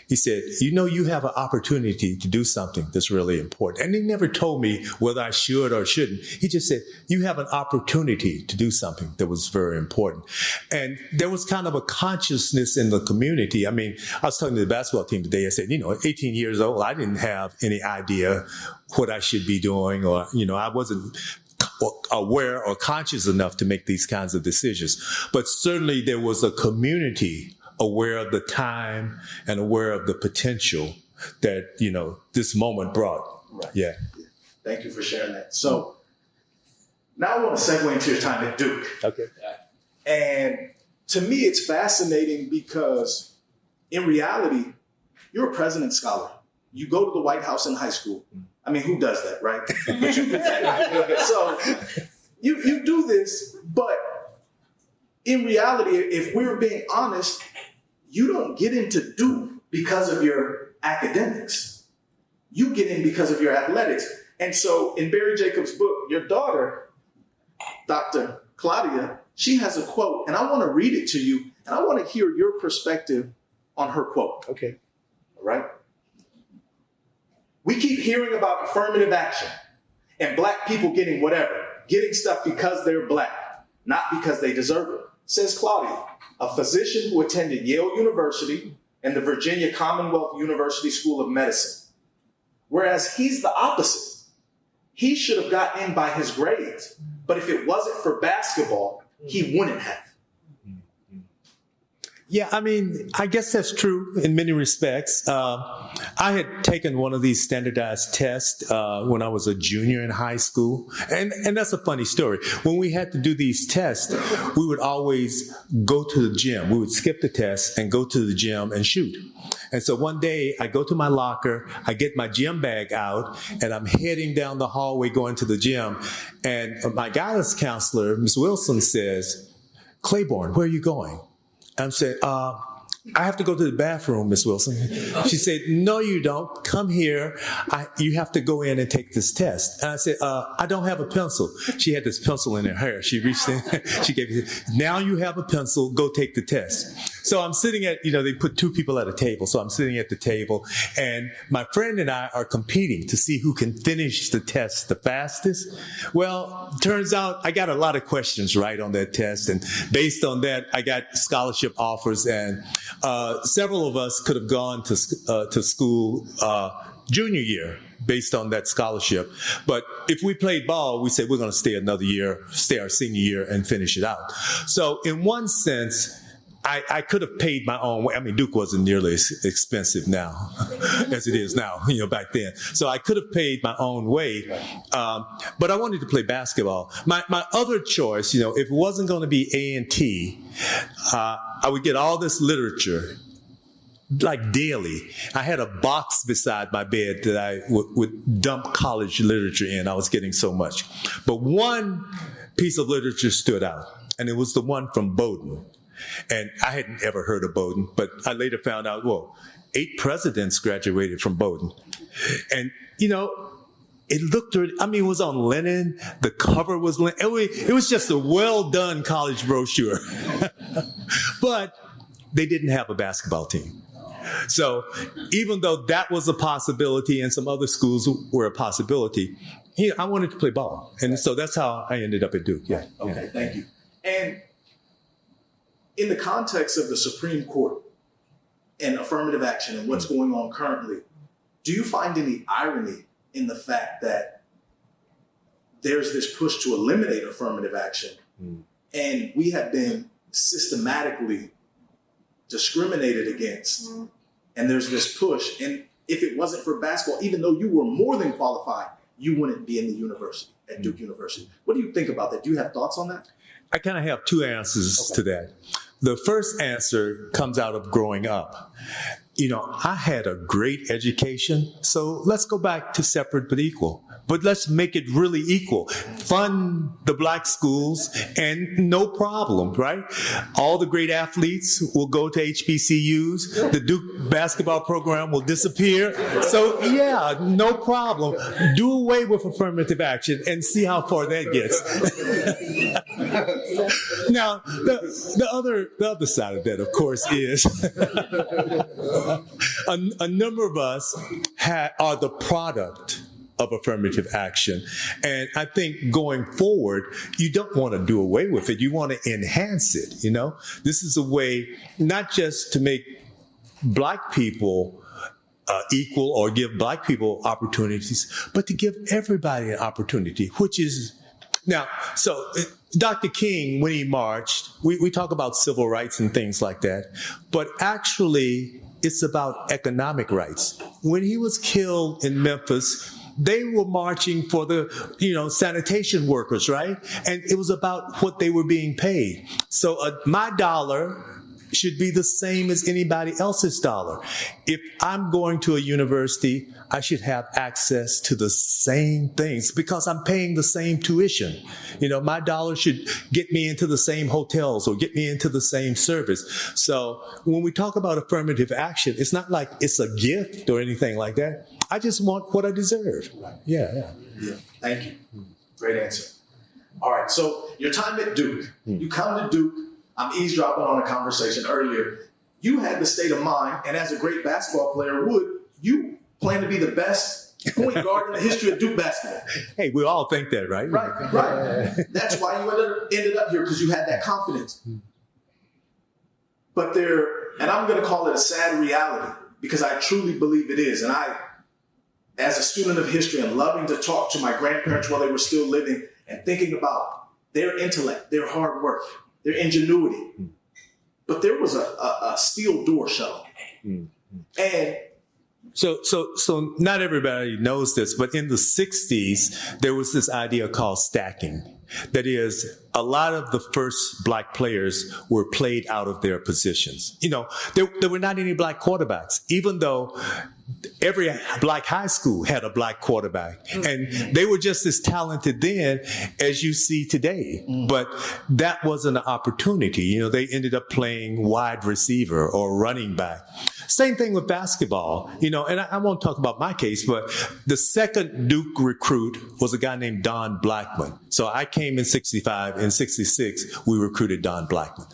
He said, "You have an opportunity to do something that's really important." And he never told me whether I should or shouldn't. He just said, "You have an opportunity to do something that was very important." And there was kind of a consciousness in the community. I mean, I was talking to the basketball team today. I said, at 18 years old, I didn't have any idea what I should be doing, or, I wasn't aware or conscious enough to make these kinds of decisions. But certainly there was a community aware of the time and aware of the potential that, this moment brought. Right. Yeah. Thank you for sharing that. So now I want to segue into your time at Duke. Okay. And to me, it's fascinating because in reality, you're a President's Scholar. You go to the White House in high school. I mean, who does that, right? But you do that. So you do this, but in reality, if we're being honest, you don't get into Duke because of your academics. You get in because of your athletics. And so in Barry Jacobs' book, your daughter, Dr. Claudia, she has a quote, and I want to read it to you, and I want to hear your perspective on her quote. Okay. All right? "We keep hearing about affirmative action and Black people getting whatever, getting stuff because they're Black, not because they deserve it," says Claudia, a physician who attended Yale University and the Virginia Commonwealth University School of Medicine. Whereas he's the opposite. He should have gotten in by his grades, but if it wasn't for basketball, he wouldn't have. Yeah, I mean, I guess that's true in many respects. I had taken one of these standardized tests when I was a junior in high school. And that's a funny story. When we had to do these tests, we would always go to the gym. We would skip the test and go to the gym and shoot. And so one day I go to my locker, I get my gym bag out, and I'm heading down the hallway going to the gym. And my guidance counselor, Ms. Wilson, says, "Claiborne, where are you going?" I'm saying, "I have to go to the bathroom, Miss Wilson." She said, "No, you don't. Come here. You have to go in and take this test." And I said, "I don't have a pencil." She had this pencil in her hair. She reached in, she gave me, "Now you have a pencil. Go take the test." So I'm sitting at, they put two people at a table. So I'm sitting at the table, and my friend and I are competing to see who can finish the test the fastest. Well, turns out I got a lot of questions right on that test. And based on that, I got scholarship offers, and several of us could have gone to school junior year based on that scholarship. But if we played ball, we said we're going to stay another year, stay our senior year and finish it out. So in one sense, I could have paid my own way. I mean, Duke wasn't nearly as expensive now as it is now, back then. So I could have paid my own way, but I wanted to play basketball. My other choice, if it wasn't going to be A&T, I would get all this literature, like daily. I had a box beside my bed that I would dump college literature in. I was getting so much. But one piece of literature stood out, and it was the one from Bowdoin. And I hadn't ever heard of Bowdoin, but I later found out, 8 presidents graduated from Bowdoin. And, it looked, it was on linen. The cover was linen. It was just a well-done college brochure. But they didn't have a basketball team. So even though that was a possibility and some other schools were a possibility, I wanted to play ball. And so that's how I ended up at Duke. Yeah. Okay, thank you. And in the context of the Supreme Court and affirmative action and what's going on currently, do you find any irony in the fact that there's this push to eliminate affirmative action and we have been systematically discriminated against, and there's this push, and if it wasn't for basketball, even though you were more than qualified, you wouldn't be in the university, at Duke University. What do you think about that? Do you have thoughts on that? I kind of have 2 answers to that. The first answer comes out of growing up. I had a great education, so let's go back to separate but equal. But let's make it really equal. Fund the black schools and no problem, right? All the great athletes will go to HBCUs. The Duke basketball program will disappear. So yeah, no problem. Do away with affirmative action and see how far that gets. Now, the other side of that, of course, is a number of us are the product of affirmative action. And I think going forward, you don't want to do away with it. You want to enhance it, This is a way not just to make black people equal or give black people opportunities, but to give everybody an opportunity, which is now, so Dr. King, when he marched, we talk about civil rights and things like that, but actually it's about economic rights. When he was killed in Memphis, they were marching for the, sanitation workers, right? And it was about what they were being paid. So my dollar should be the same as anybody else's dollar. If I'm going to a university, I should have access to the same things because I'm paying the same tuition. My dollar should get me into the same hotels or get me into the same service. So when we talk about affirmative action, it's not like it's a gift or anything like that. I just want what I deserve. Yeah. Thank you. Great answer. All right, so your time at Duke, you come to Duke. I'm eavesdropping on a conversation earlier. You had the state of mind, and as a great basketball player would, you plan to be the best point guard in the history of Duke basketball. Hey, we all think that, right? Right. That's why you ended up here, because you had that confidence. But and I'm going to call it a sad reality, because I truly believe it is. And I, as a student of history and loving to talk to my grandparents while they were still living and thinking about their intellect, their hard work, their ingenuity. But there was a steel door shut. And so not everybody knows this, but in the 60s, there was this idea called stacking. That is, a lot of the first black players were played out of their positions. There were not any black quarterbacks, even though every black high school had a black quarterback. And they were just as talented then as you see today. But that wasn't an opportunity. They ended up playing wide receiver or running back. Same thing with basketball, and I won't talk about my case, but the second Duke recruit was a guy named Don Blackman. So I came in 65. In 66, we recruited Don Blackman.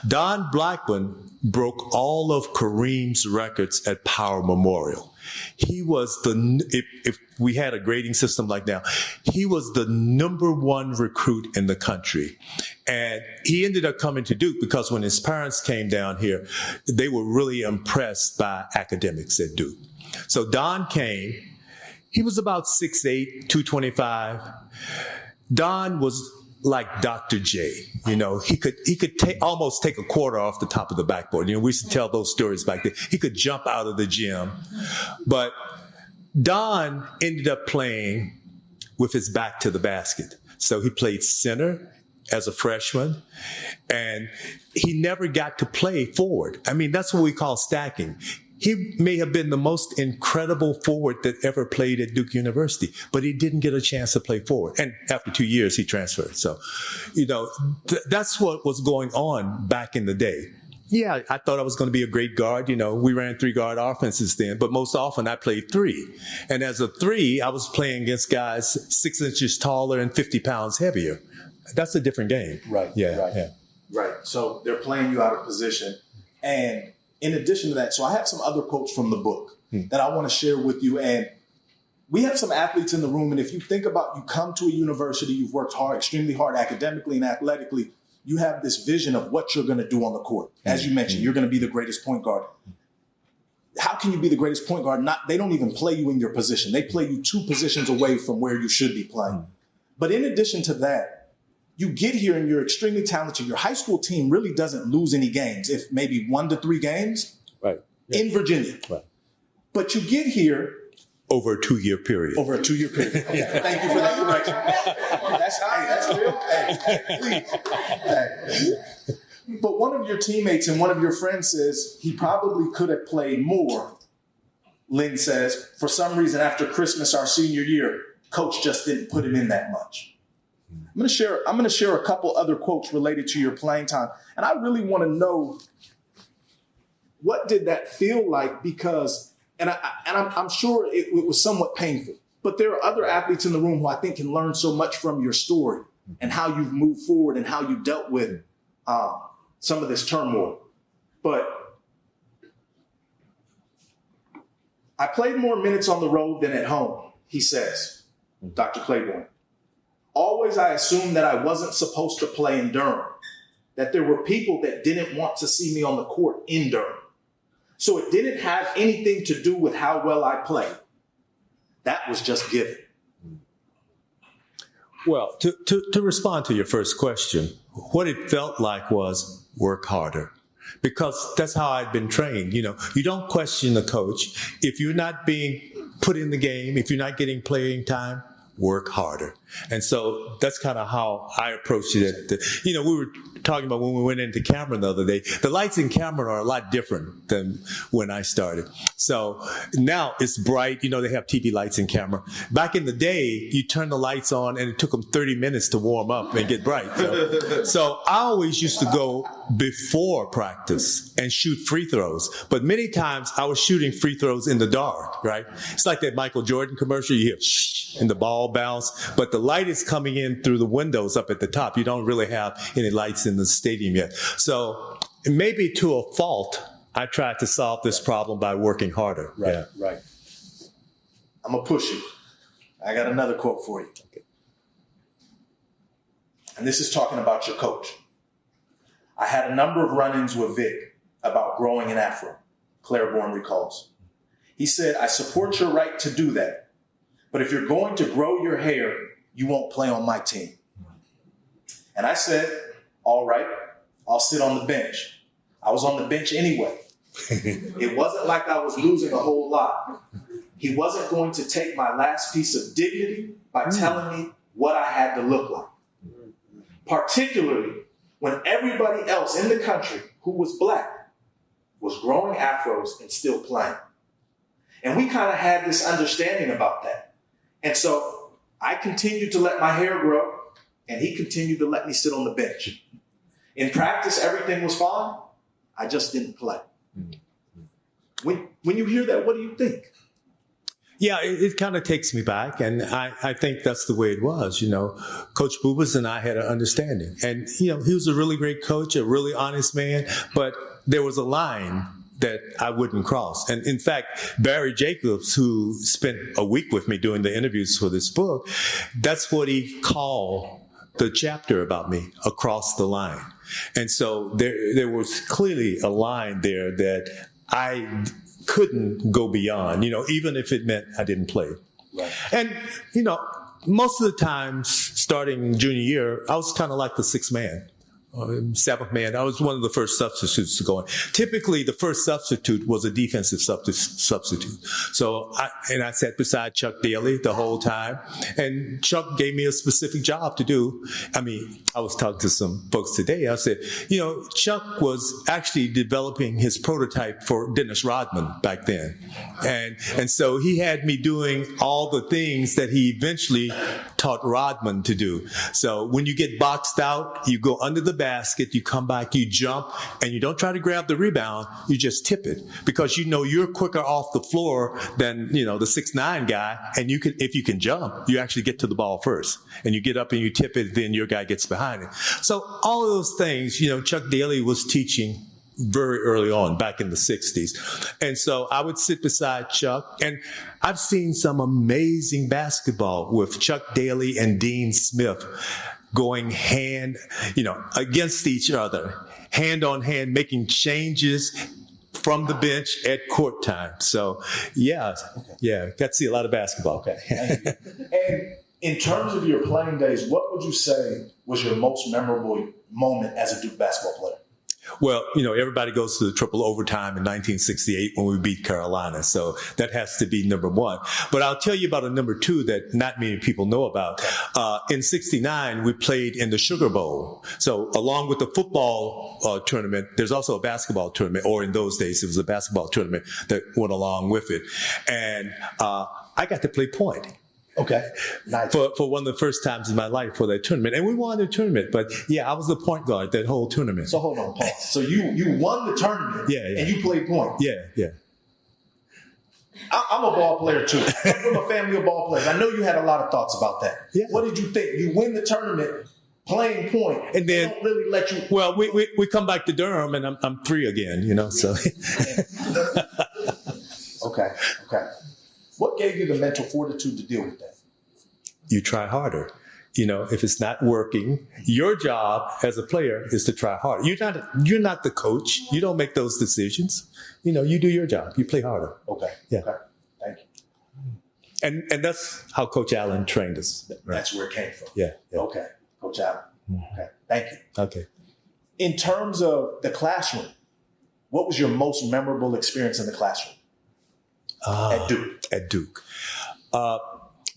Don Blackman broke all of Kareem's records at Power Memorial. He was if we had a grading system like now, he was the #1 recruit in the country. And he ended up coming to Duke because when his parents came down here, they were really impressed by academics at Duke. So Don came. He was about 6'8", 225. Don was like Dr. J. You know, he could almost take a quarter off the top of the backboard. You know, we used to tell those stories back then. He could jump out of the gym. But Don ended up playing with his back to the basket. So he played center as a freshman, and he never got to play forward. I mean, that's what we call stacking. He may have been the most incredible forward that ever played at Duke University, but he didn't get a chance to play forward. And after 2 years, he transferred. So, you know, that's what was going on back in the day. Yeah, I thought I was going to be a great guard. You know, we ran 3-guard offenses then, but most often I played 3. And as a 3, I was playing against guys 6 inches taller and 50 pounds heavier. That's a different game. Right. Yeah. Right. Yeah. Right. So they're playing you out of position. And in addition to that, so I have some other quotes from the book that I want to share with you. And we have some athletes in the room. And if you think about, you come to a university, you've worked hard, extremely hard academically and athletically, you have this vision of what you're going to do on the court. As you mentioned, you're going to be the greatest point guard. How can you be the greatest point guard? They don't even play you in your position. They play you 2 positions away from where you should be playing. But in addition to that, you get here and you're extremely talented. Your high school team really doesn't lose any games, if maybe 1 to 3 games in Virginia. Right. But you get here Over a 2-year period. over a 2-year period. Thank you for that correction. That's real. Hey, please. Hey. But one of your teammates and one of your friends says he probably could have played more. Lynn says, for some reason after Christmas our senior year, coach just didn't put him in that much. I'm going to share a couple other quotes related to your playing time. And I really want to know, what did that feel like? Because, I'm sure it was somewhat painful, but there are other athletes in the room who I think can learn so much from your story and how you've moved forward and how you dealt with some of this turmoil. But I played more minutes on the road than at home, he says, Dr. Claiborne. Always I assumed that I wasn't supposed to play in Durham, that there were people that didn't want to see me on the court in Durham. So it didn't have anything to do with how well I played. That was just given. Well, to respond to your first question, what it felt like was work harder. Because that's how I'd been trained. You know, you don't question the coach. If you're not being put in the game, if you're not getting playing time, work harder. And so that's kind of how I approached it. You know, we were talking about when we went into Cameron the other day, the lights in Cameron are a lot different than when I started. So now it's bright. You know, they have TV lights in Cameron. Back in the day, you turn the lights on and it took them 30 minutes to warm up and get bright. So I always used to go before practice and shoot free throws. But many times I was shooting free throws in the dark, right? It's like that Michael Jordan commercial. You hear shh and the ball bounce, but the light is coming in through the windows up at the top. You don't really have any lights in the stadium yet. So maybe to a fault, I tried to solve this problem by working harder. Right. I'm going to push you. I got another quote for you. Okay. And this is talking about your coach. I had a number of run-ins with Vic about growing an afro, Claiborne recalls. He said, I support your right to do that, but if you're going to grow your hair, you won't play on my team. And I said, all right, I'll sit on the bench. I was on the bench anyway. It wasn't like I was losing a whole lot. He wasn't going to take my last piece of dignity by telling me what I had to look like. Particularly when everybody else in the country who was black was growing afros and still playing. And we kind of had this understanding about that. And so I continued to let my hair grow, and he continued to let me sit on the bench. In practice, everything was fine. I just didn't play. When you hear that, what do you think? Yeah, it kind of takes me back, and I think that's the way it was. You know, Coach Bubas and I had an understanding. And, you know, he was a really great coach, a really honest man, but there was a line that I wouldn't cross. And in fact, Barry Jacobs, who spent a week with me doing the interviews for this book, that's what he called the chapter about me, Across the Line. And so there was clearly a line there that I couldn't go beyond, you know, even if it meant I didn't play. Right. And, you know, most of the times starting junior year, I was kind of like the sixth man. Seventh man. I was one of the first substitutes to go in. Typically, the first substitute was a defensive substitute. So I sat beside Chuck Daly the whole time, and Chuck gave me a specific job to do. I mean, I was talking to some folks today. I said, Chuck was actually developing his prototype for Dennis Rodman back then, and so he had me doing all the things that he eventually taught Rodman to do. So when you get boxed out, you go under the basket, you come back, you jump, and you don't try to grab the rebound, you just tip it, because you're quicker off the floor than the 6'9" guy, and if you can jump, you actually get to the ball first, and you get up and you tip it, then your guy gets behind it. So all of those things, Chuck Daly was teaching very early on, back in the 60s. And so I would sit beside Chuck, and I've seen some amazing basketball with Chuck Daly and Dean Smith going against each other, hand on hand, making changes from the bench at court time. So, got to see a lot of basketball. Okay. And in terms of your playing days, what would you say was your most memorable moment as a Duke basketball player? Well, everybody goes to the triple overtime in 1968 when we beat Carolina. So that has to be number one. But I'll tell you about a number two that not many people know about. In 69, we played in the Sugar Bowl. So along with the football tournament, there's also a basketball tournament, or in those days, it was a basketball tournament that went along with it. And I got to play point. Okay, nice. For one of the first times in my life for that tournament. And we won the tournament, but I was the point guard that whole tournament. So hold on, Paul. So you won the tournament, and you played point. Yeah. I'm a ball player too. I'm from a family of ball players. I know you had a lot of thoughts about that. Yeah. What did you think? You win the tournament playing point, and then they don't really let you. Well, we come back to Durham, and I'm free again. So. Okay. What gave you the mental fortitude to deal with that? You try harder. If it's not working, your job as a player is to try harder. You're not the coach. You don't make those decisions. You do your job. You play harder. Okay. Yeah. Okay. Thank you. And that's how Coach Allen trained us. Right? That's where it came from. Yeah. Okay. Coach Allen. Okay. Thank you. Okay. In terms of the classroom, what was your most memorable experience in the classroom? At Duke.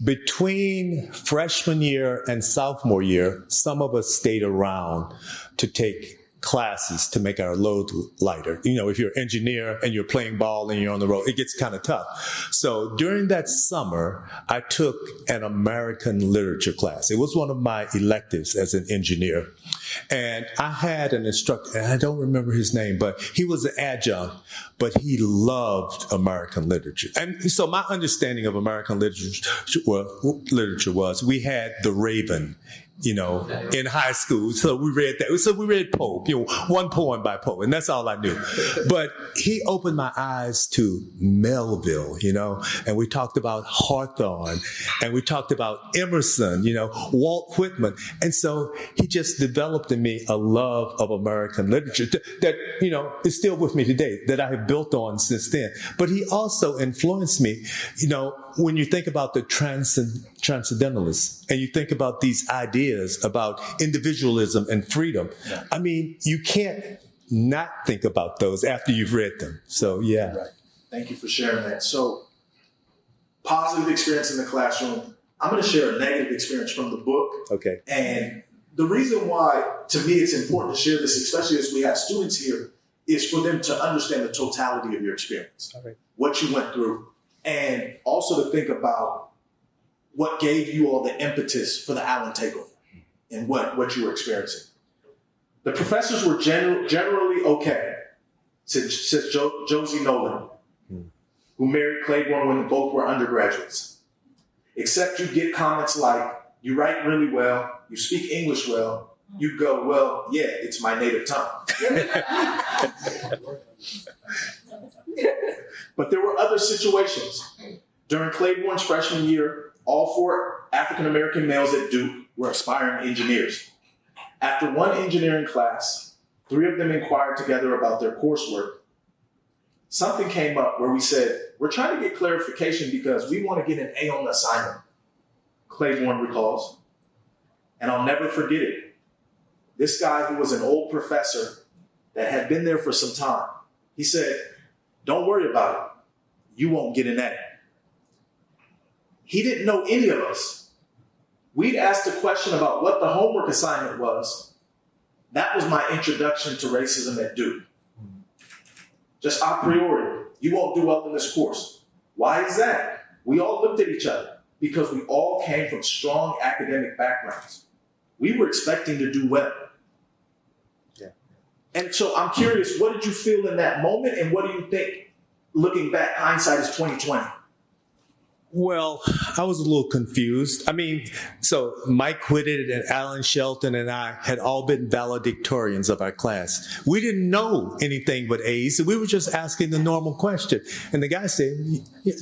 Between freshman year and sophomore year, some of us stayed around to take classes to make our load lighter. If you're an engineer and you're playing ball and you're on the road, it gets kind of tough. So during that summer, I took an American literature class. It was one of my electives as an engineer. And I had an instructor, and I don't remember his name, but he was an adjunct, but he loved American literature. And so my understanding of American literature was we had The Raven, in high school. So we read that. So we read Pope, one poem by Pope, and that's all I knew. But he opened my eyes to Melville, and we talked about Hawthorne, and we talked about Emerson, Walt Whitman. And so he just developed in me a love of American literature that, is still with me today, that I have built on since then. But he also influenced me, when you think about the transcendentalists and you think about these ideas about individualism and freedom, I mean, you can't not think about those after you've read them. So, yeah. Right. Thank you for sharing that. So, positive experience in the classroom. I'm going to share a negative experience from the book. Okay. And the reason why, to me, it's important to share this, especially as we have students here, is for them to understand the totality of your experience, what you went through, and also to think about what gave you all the impetus for the Allen takeover and what you were experiencing. The professors were generally okay, said Josie Nolan, who married Claiborne when both were undergraduates. Except you get comments like, you write really well, you speak English well, you go, well, yeah, it's my native tongue. But there were other situations. During Claiborne's freshman year, all 4 African-American males at Duke were aspiring engineers. After one engineering class, 3 of them inquired together about their coursework. Something came up where we said, we're trying to get clarification because we want to get an A on the assignment, Claiborne recalls. And I'll never forget it. This guy who was an old professor that had been there for some time, he said, "Don't worry about it. You won't get an A." He didn't know any of us. We'd asked a question about what the homework assignment was. That was my introduction to racism at Duke. Just a priori, you won't do well in this course. Why is that? We all looked at each other because we all came from strong academic backgrounds. We were expecting to do well. Yeah. And so I'm curious, what did you feel in that moment, and what do you think, looking back, hindsight is 2020? Well, I was a little confused. I mean, so Mike Whitted and Alan Shelton and I had all been valedictorians of our class. We didn't know anything but A's, so we were just asking the normal question. And the guy said,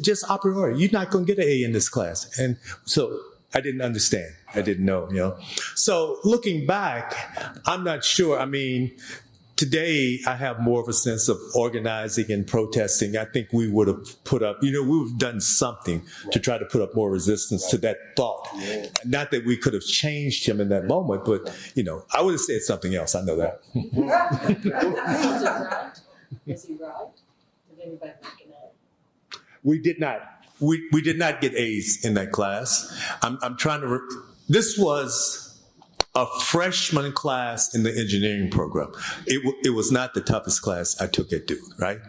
just a priori, you're not going to get an A in this class. And so I didn't understand. I didn't know, you know. So looking back, I'm not sure. I mean, today, I have more of a sense of organizing and protesting. I think we would have put up, we would have done something to try to put up more resistance to that thought. Not that we could have changed him in that moment, but, I would have said something else. I know that. Was he right? Was he right? Did anybody make an A? We did not. We did not get A's in that class. I'm trying to, this was a freshman class in the engineering program. It was not the toughest class I took at Duke, right?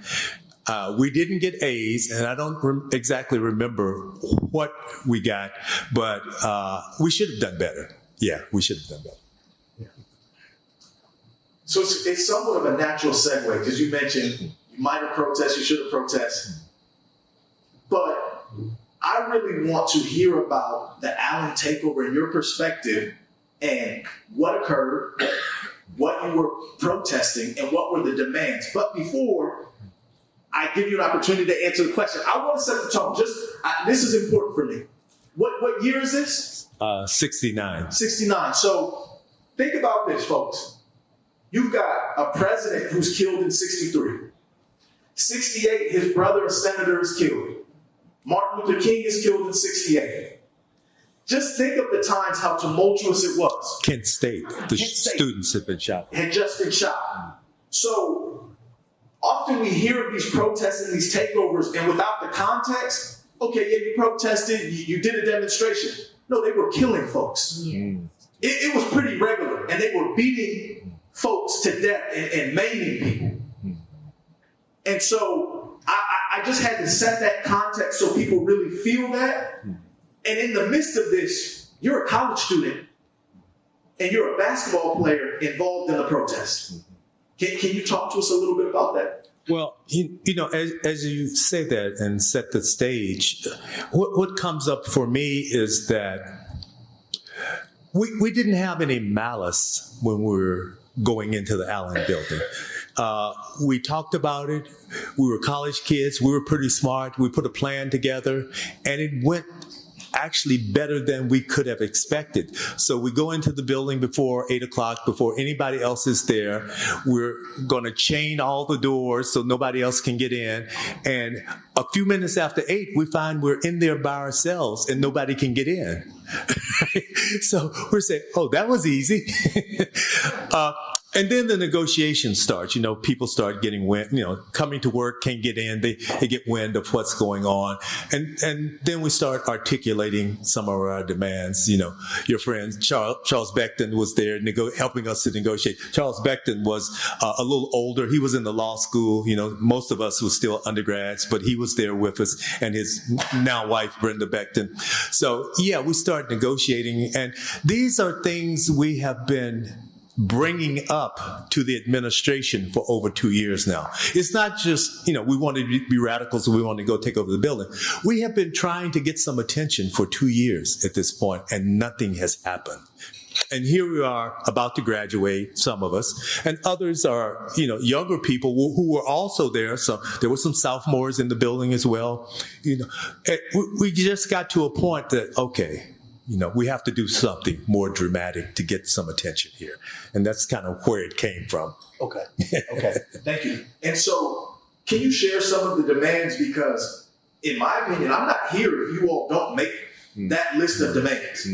We didn't get A's, and I don't exactly remember what we got, but we should have done better. Yeah, we should have done better. Yeah. So it's somewhat of a natural segue, because you mentioned you might have protested, you should have protested. But I really want to hear about the Allen takeover in your perspective, and what occurred, what you were protesting, and what were the demands. But before I give you an opportunity to answer the question, I want to set the tone. This is important for me. What year is this? 69. 69. So think about this, folks. You've got a president who's killed in 63. 68, his brother, a senator, is killed. Martin Luther King is killed in 68. Just think of the times how tumultuous it was. Kent State, students had been shot. Had just been shot. So often we hear of these protests and these takeovers, and without the context, okay, yeah, you protested, you did a demonstration. No, they were killing folks. It was pretty regular, and they were beating folks to death and maiming people. And so I just had to set that context so people really feel that. And in the midst of this, you're a college student and you're a basketball player involved in the protest. Can you talk to us a little bit about that? Well, as you say that and set the stage, what comes up for me is that we didn't have any malice when we were going into the Allen building. We talked about it. We were college kids. We were pretty smart. We put a plan together, and it went actually better than we could have expected. So we go into the building before 8 o'clock, before anybody else is there. We're going to chain all the doors so nobody else can get in. And a few minutes after 8, we find we're in there by ourselves and nobody can get in. So we're saying, oh, that was easy. And then the negotiation starts. People start getting wind, coming to work, can't get in. They get wind of what's going on. And then we start articulating some of our demands. Your friend Charles Beckton was there helping us to negotiate. Charles Beckton was a little older. He was in the law school. Most of us were still undergrads, but he was there with us, and his now wife, Brenda Beckton. So, yeah, we start negotiating. And these are things we have been bringing up to the administration for over 2 years now. It's not just, we want to be radicals, so we want to go take over the building. We have been trying to get some attention for 2 years at this point, and nothing has happened. And here we are about to graduate, some of us, and others are, younger people who were also there. So there were some sophomores in the building as well. We just got to a point that, okay, we have to do something more dramatic to get some attention here. And that's kind of where it came from. Okay. Thank you. And so can you share some of the demands? Because in my opinion, I'm not here if you all don't make that list of demands.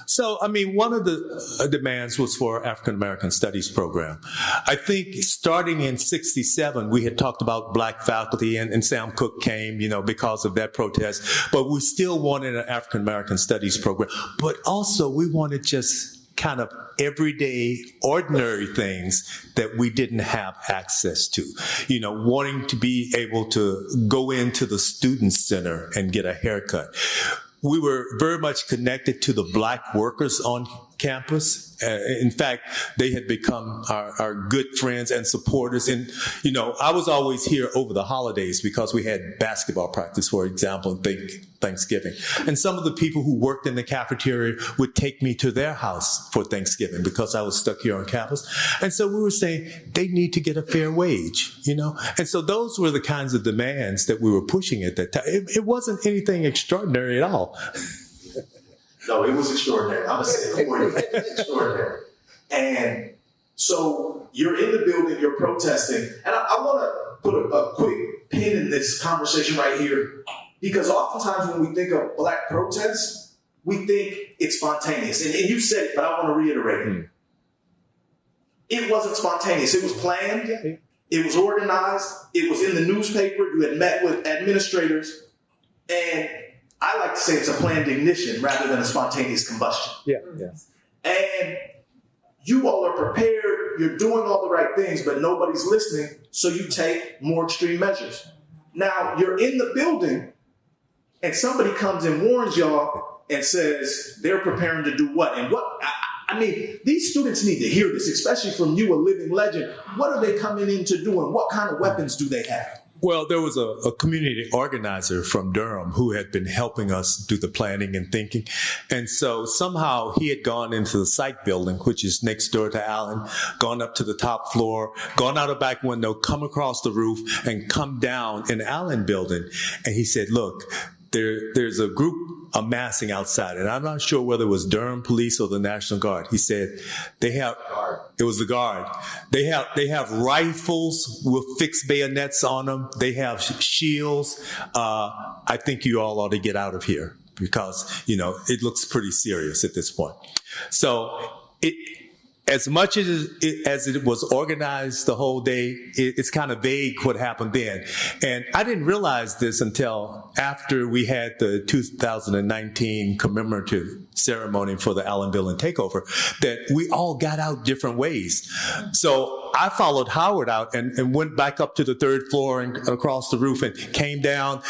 So, I mean, one of the demands was for African American Studies program. I think starting in '67, we had talked about black faculty, and Sam Cooke came, because of that protest. But we still wanted an African American Studies program. But also, we wanted just kind of everyday, ordinary things that we didn't have access to. Wanting to be able to go into the student center and get a haircut. We were very much connected to the black workers on campus. In fact, they had become our good friends and supporters. And, I was always here over the holidays because we had basketball practice, for example, and Thanksgiving. And some of the people who worked in the cafeteria would take me to their house for Thanksgiving because I was stuck here on campus. And so we were saying they need to get a fair wage, And so those were the kinds of demands that we were pushing at that time. It wasn't anything extraordinary at all. No, it was extraordinary. I'm going to say it for you. Extraordinary. And so you're in the building, you're protesting. And I want to put a quick pin in this conversation right here, because oftentimes when we think of black protests, we think it's spontaneous. And you said it, but I want to reiterate it. It wasn't spontaneous. It was planned. It was organized. It was in the newspaper. You had met with administrators. And I like to say it's a planned ignition rather than a spontaneous combustion. Yeah. And you all are prepared, you're doing all the right things, but nobody's listening, so you take more extreme measures. Now, you're in the building, and somebody comes and warns y'all and says they're preparing to do what? And what? I mean, these students need to hear this, especially from you, a living legend. What are they coming in to do, and what kind of weapons do they have? Well, there was a community organizer from Durham who had been helping us do the planning and thinking. And so somehow he had gone into the psych building, which is next door to Allen, gone up to the top floor, gone out a back window, come across the roof, and come down in Allen building. And he said, look, there's a group amassing outside, and I'm not sure whether it was Durham Police or the National Guard. He said it was the Guard. They have rifles with fixed bayonets on them. They have shields. I think you all ought to get out of here because, it looks pretty serious at this point. So as much as it was organized the whole day, it's kind of vague what happened then. And I didn't realize this until after we had the 2019 commemorative ceremony for the Allen Building takeover, that we all got out different ways. So I followed Howard out and went back up to the third floor and across the roof and came down,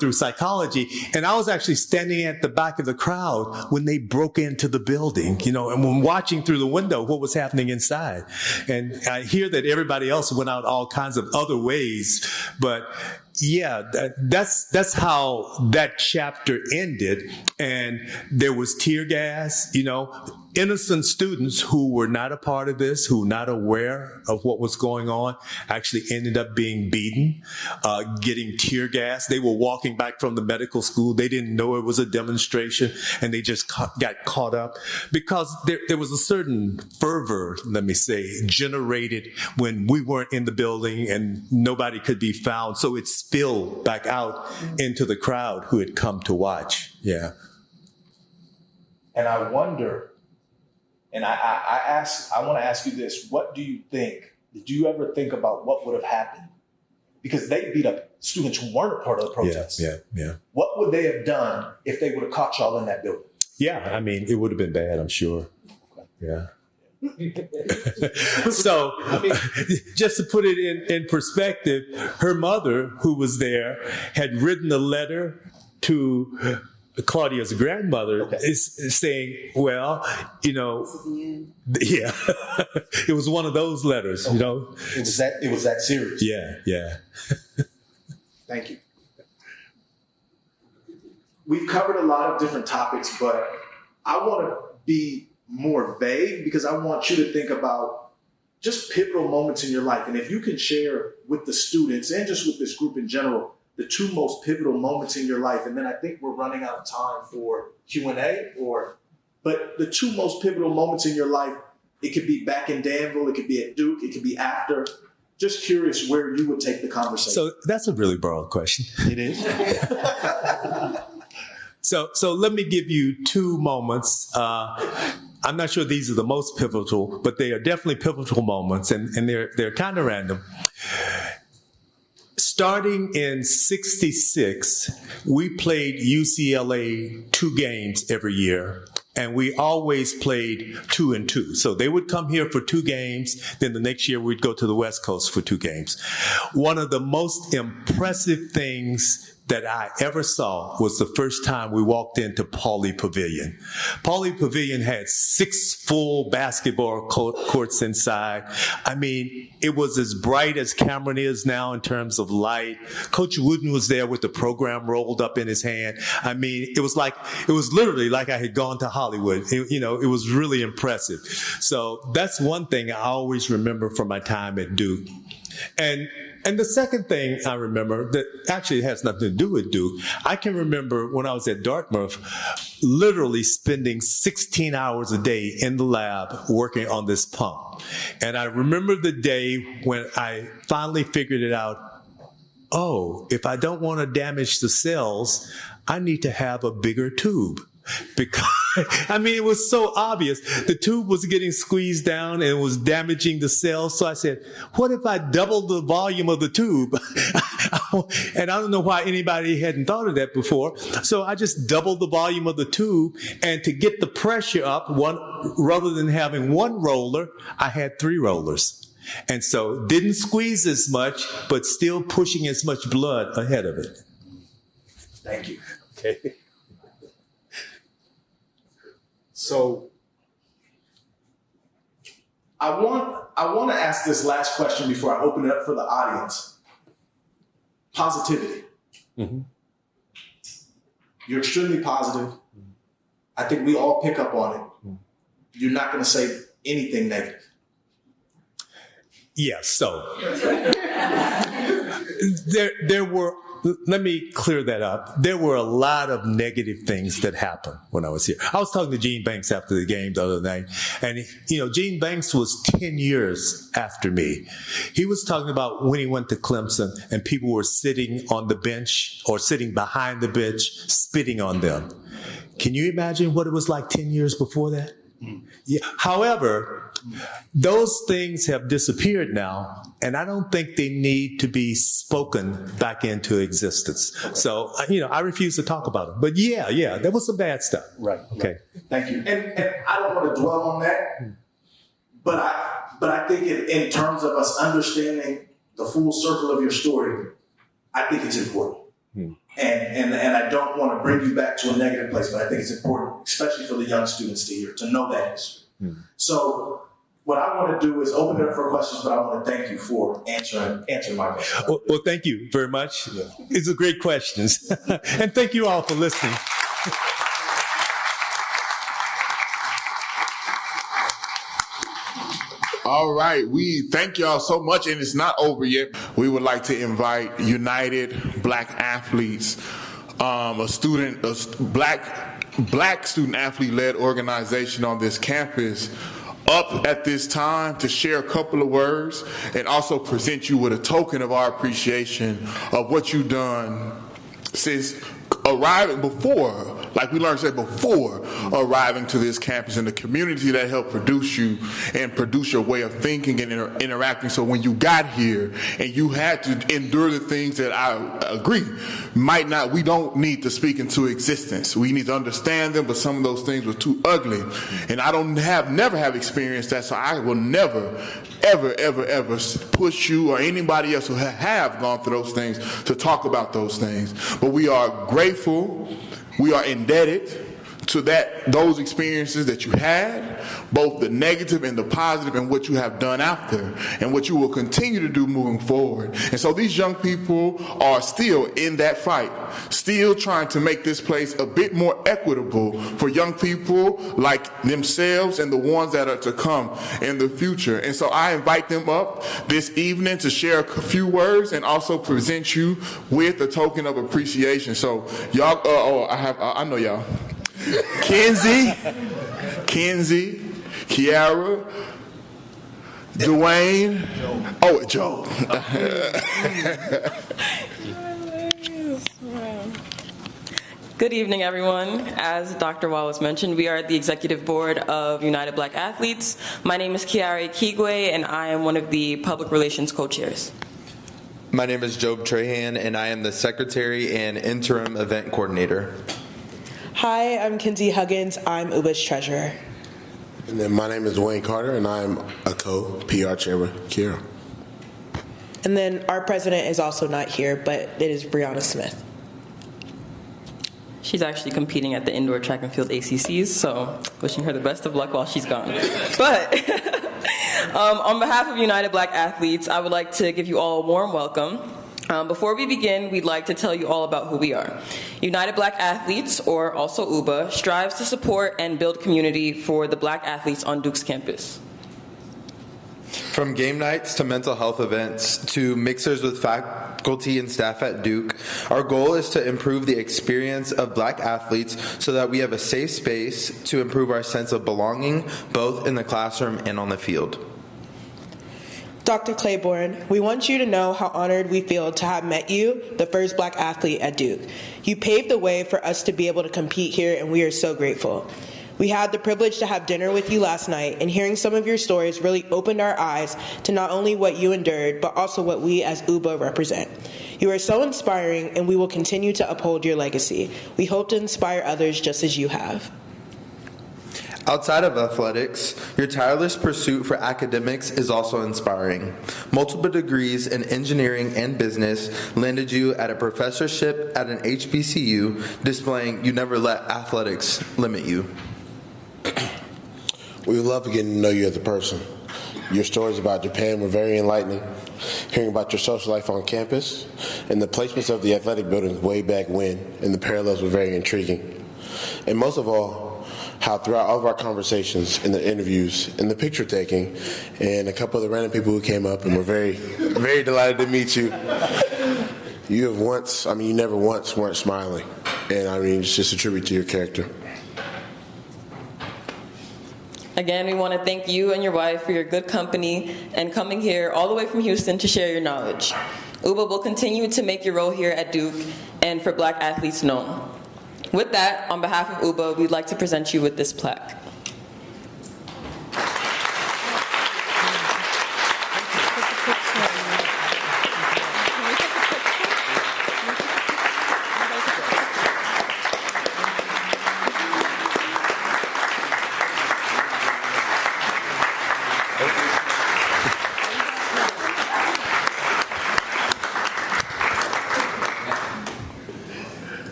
through psychology. And I was actually standing at the back of the crowd when they broke into the building, and when watching through the window what was happening inside. And I hear that everybody else went out all kinds of other ways, but yeah, that's how that chapter ended. And there was tear gas, innocent students who were not a part of this, who were not aware of what was going on, actually ended up being beaten, getting tear gas. They were walking back from the medical school. They didn't know it was a demonstration, and they just got caught up because there was a certain fervor, let me say, generated when we weren't in the building and nobody could be found. So it spilled back out into the crowd who had come to watch. Yeah. And I wonder, and I want to ask you this: what do you think? Did you ever think about what would have happened? Because they beat up students who weren't a part of the protest. Yeah. What would they have done if they would have caught y'all in that building? Yeah, I mean, it would have been bad, I'm sure. Yeah. So, just to put it in perspective, her mother, who was there, had written a letter to Claudia's grandmother, is saying, well, yeah, it was one of those letters, It was that serious. Yeah. Thank you. We've covered a lot of different topics, but I want to be more vague because I want you to think about just pivotal moments in your life. And if you can share with the students and just with this group in general, the two most pivotal moments in your life. And then I think we're running out of time for Q&A, but the two most pivotal moments in your life, it could be back in Danville, it could be at Duke, it could be after. Just curious where you would take the conversation. So that's a really broad question. It is. So let me give you two moments. I'm not sure these are the most pivotal, but they are definitely pivotal moments, and they're kind of random. Starting in '66, we played UCLA 2 games every year, and we always played 2 and 2. So they would come here for 2 games, then the next year we'd go to the West Coast for 2 games. One of the most impressive things that I ever saw was the first time we walked into Pauley Pavilion. Pauley Pavilion had 6 full basketball courts inside. I mean, it was as bright as Cameron is now in terms of light. Coach Wooden was there with the program rolled up in his hand. I mean, it was literally like I had gone to Hollywood. It was really impressive. So that's one thing I always remember from my time at Duke. And the second thing I remember that actually has nothing to do with Duke, I can remember when I was at Dartmouth, literally spending 16 hours a day in the lab working on this pump. And I remember the day when I finally figured it out. Oh, if I don't want to damage the cells, I need to have a bigger tube. Because, I mean, it was so obvious. The tube was getting squeezed down and it was damaging the cells. So I said, what if I doubled the volume of the tube? And I don't know why anybody hadn't thought of that before. So I just doubled the volume of the tube. And to get the pressure up, rather than having 1 roller, I had 3 rollers. And so didn't squeeze as much, but still pushing as much blood ahead of it. Thank you. Okay. So I want to ask this last question before I open it up for the audience. Positivity. Mm-hmm. You're extremely positive. I think we all pick up on it. Mm-hmm. You're not going to say anything negative. Yes. So there were. Let me clear that up. There were a lot of negative things that happened when I was here. I was talking to Gene Banks after the game the other night, and Gene Banks was 10 years after me. He was talking about when he went to Clemson and people were sitting on the bench or sitting behind the bench, spitting on them. Can you imagine what it was like 10 years before that? Yeah. However, those things have disappeared now, and I don't think they need to be spoken back into existence. So, I refuse to talk about them. But yeah, there was some bad stuff. Right. Okay. Thank you. And I don't want to dwell on that, but I think in terms of us understanding the full circle of your story, I think it's important. And I don't want to bring you back to a negative place, but I think it's important, especially for the young students to know that history. So what I want to do is open it up for questions, but I want to thank you for answering my question. Well, thank you very much. Yeah. It's a great questions. And thank you all for listening. All right, we thank y'all so much, and it's not over yet. We would like to invite United Black Athletes, a black student athlete-led organization on this campus, up at this time to share a couple of words and also present you with a token of our appreciation of what you've done since arriving before arriving to this campus and the community that helped produce you and produce your way of thinking and interacting. So when you got here and you had to endure the things that I agree we don't need to speak into existence. We need to understand them, but some of those things were too ugly. And I never have experienced that, so I will never, ever, ever, ever push you or anybody else who have gone through those things to talk about those things. But we are grateful, we are indebted to those experiences that you had, both the negative and the positive, and what you have done after, and what you will continue to do moving forward. And so these young people are still in that fight, still trying to make this place a bit more equitable for young people like themselves and the ones that are to come in the future. And so I invite them up this evening to share a few words and also present you with a token of appreciation. So y'all, I know y'all. Kenzie, Kiara, Dwayne, Joe. Good evening, everyone. As Dr. Wallace mentioned, we are the executive board of United Black Athletes. My name is Kiara Kigwe, and I am one of the public relations co-chairs. My name is Job Trahan, and I am the secretary and interim event coordinator. Hi, I'm Kinsey Huggins. I'm UBA's treasurer. And then my name is Wayne Carter, and I'm a co-PR chair with Kiara. And then our president is also not here, but it is Brianna Smith. She's actually competing at the indoor track and field ACCs, so wishing her the best of luck while she's gone. But on behalf of United Black Athletes, I would like to give you all a warm welcome. Before we begin, we'd like to tell you all about who we are. United Black Athletes, or also UBA, strives to support and build community for the Black athletes on Duke's campus. From game nights to mental health events to mixers with faculty and staff at Duke, our goal is to improve the experience of Black athletes so that we have a safe space to improve our sense of belonging, both in the classroom and on the field. Dr. Claiborne, we want you to know how honored we feel to have met you, the first Black athlete at Duke. You paved the way for us to be able to compete here, and we are so grateful. We had the privilege to have dinner with you last night, and hearing some of your stories really opened our eyes to not only what you endured, but also what we as UBA represent. You are so inspiring, and we will continue to uphold your legacy. We hope to inspire others just as you have. Outside of athletics, your tireless pursuit for academics is also inspiring. Multiple degrees in engineering and business landed you at a professorship at an HBCU, displaying you never let athletics limit you. We would love getting to know you as a person. Your stories about Japan were very enlightening. Hearing about your social life on campus and the placements of the athletic buildings way back when, and the parallels were very intriguing. And most of all, how throughout all of our conversations and the interviews and the picture taking and a couple of the random people who came up and were very, very delighted to meet you, you never once weren't smiling. And it's just a tribute to your character. Again, we want to thank you and your wife for your good company and coming here all the way from Houston to share your knowledge. UBA will continue to make your role here at Duke and for Black athletes known. With that, on behalf of UBA, we'd like to present you with this plaque.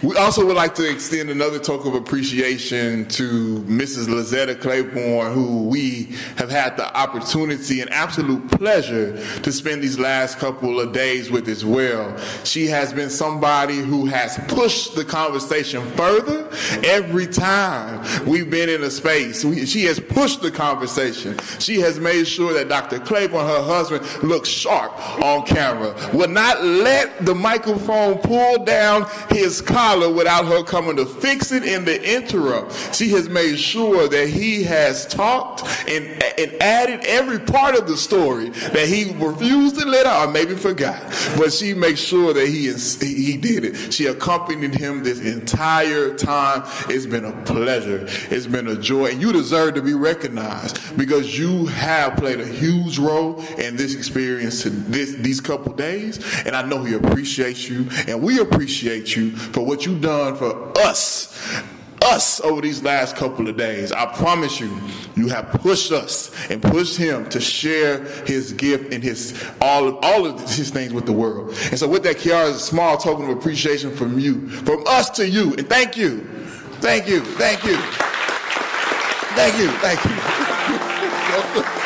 We also would like to extend another token of appreciation to Mrs. Lizetta Claiborne, who we have had the opportunity and absolute pleasure to spend these last couple of days with as well. She has been somebody who has pushed the conversation further every time we've been in a space. She has pushed the conversation. She has made sure that Dr. Claiborne, her husband, looks sharp on camera, would not let the microphone pull down his collar without her coming to fix it in the interim. She has made sure that he has talked and added every part of the story that he refused to let out or maybe forgot. But she makes sure that he did it. She accompanied him this entire time. It's been a pleasure. It's been a joy. And you deserve to be recognized because you have played a huge role in this experience these couple days. And I know he appreciates you, and we appreciate you for what you've done for us over these last couple of days. I promise you, you have pushed us and pushed him to share his gift and all of his things with the world. And so with that, Kiara, is a small token of appreciation from you, from us to you. And thank you. Thank you. Thank you. Thank you. Thank you.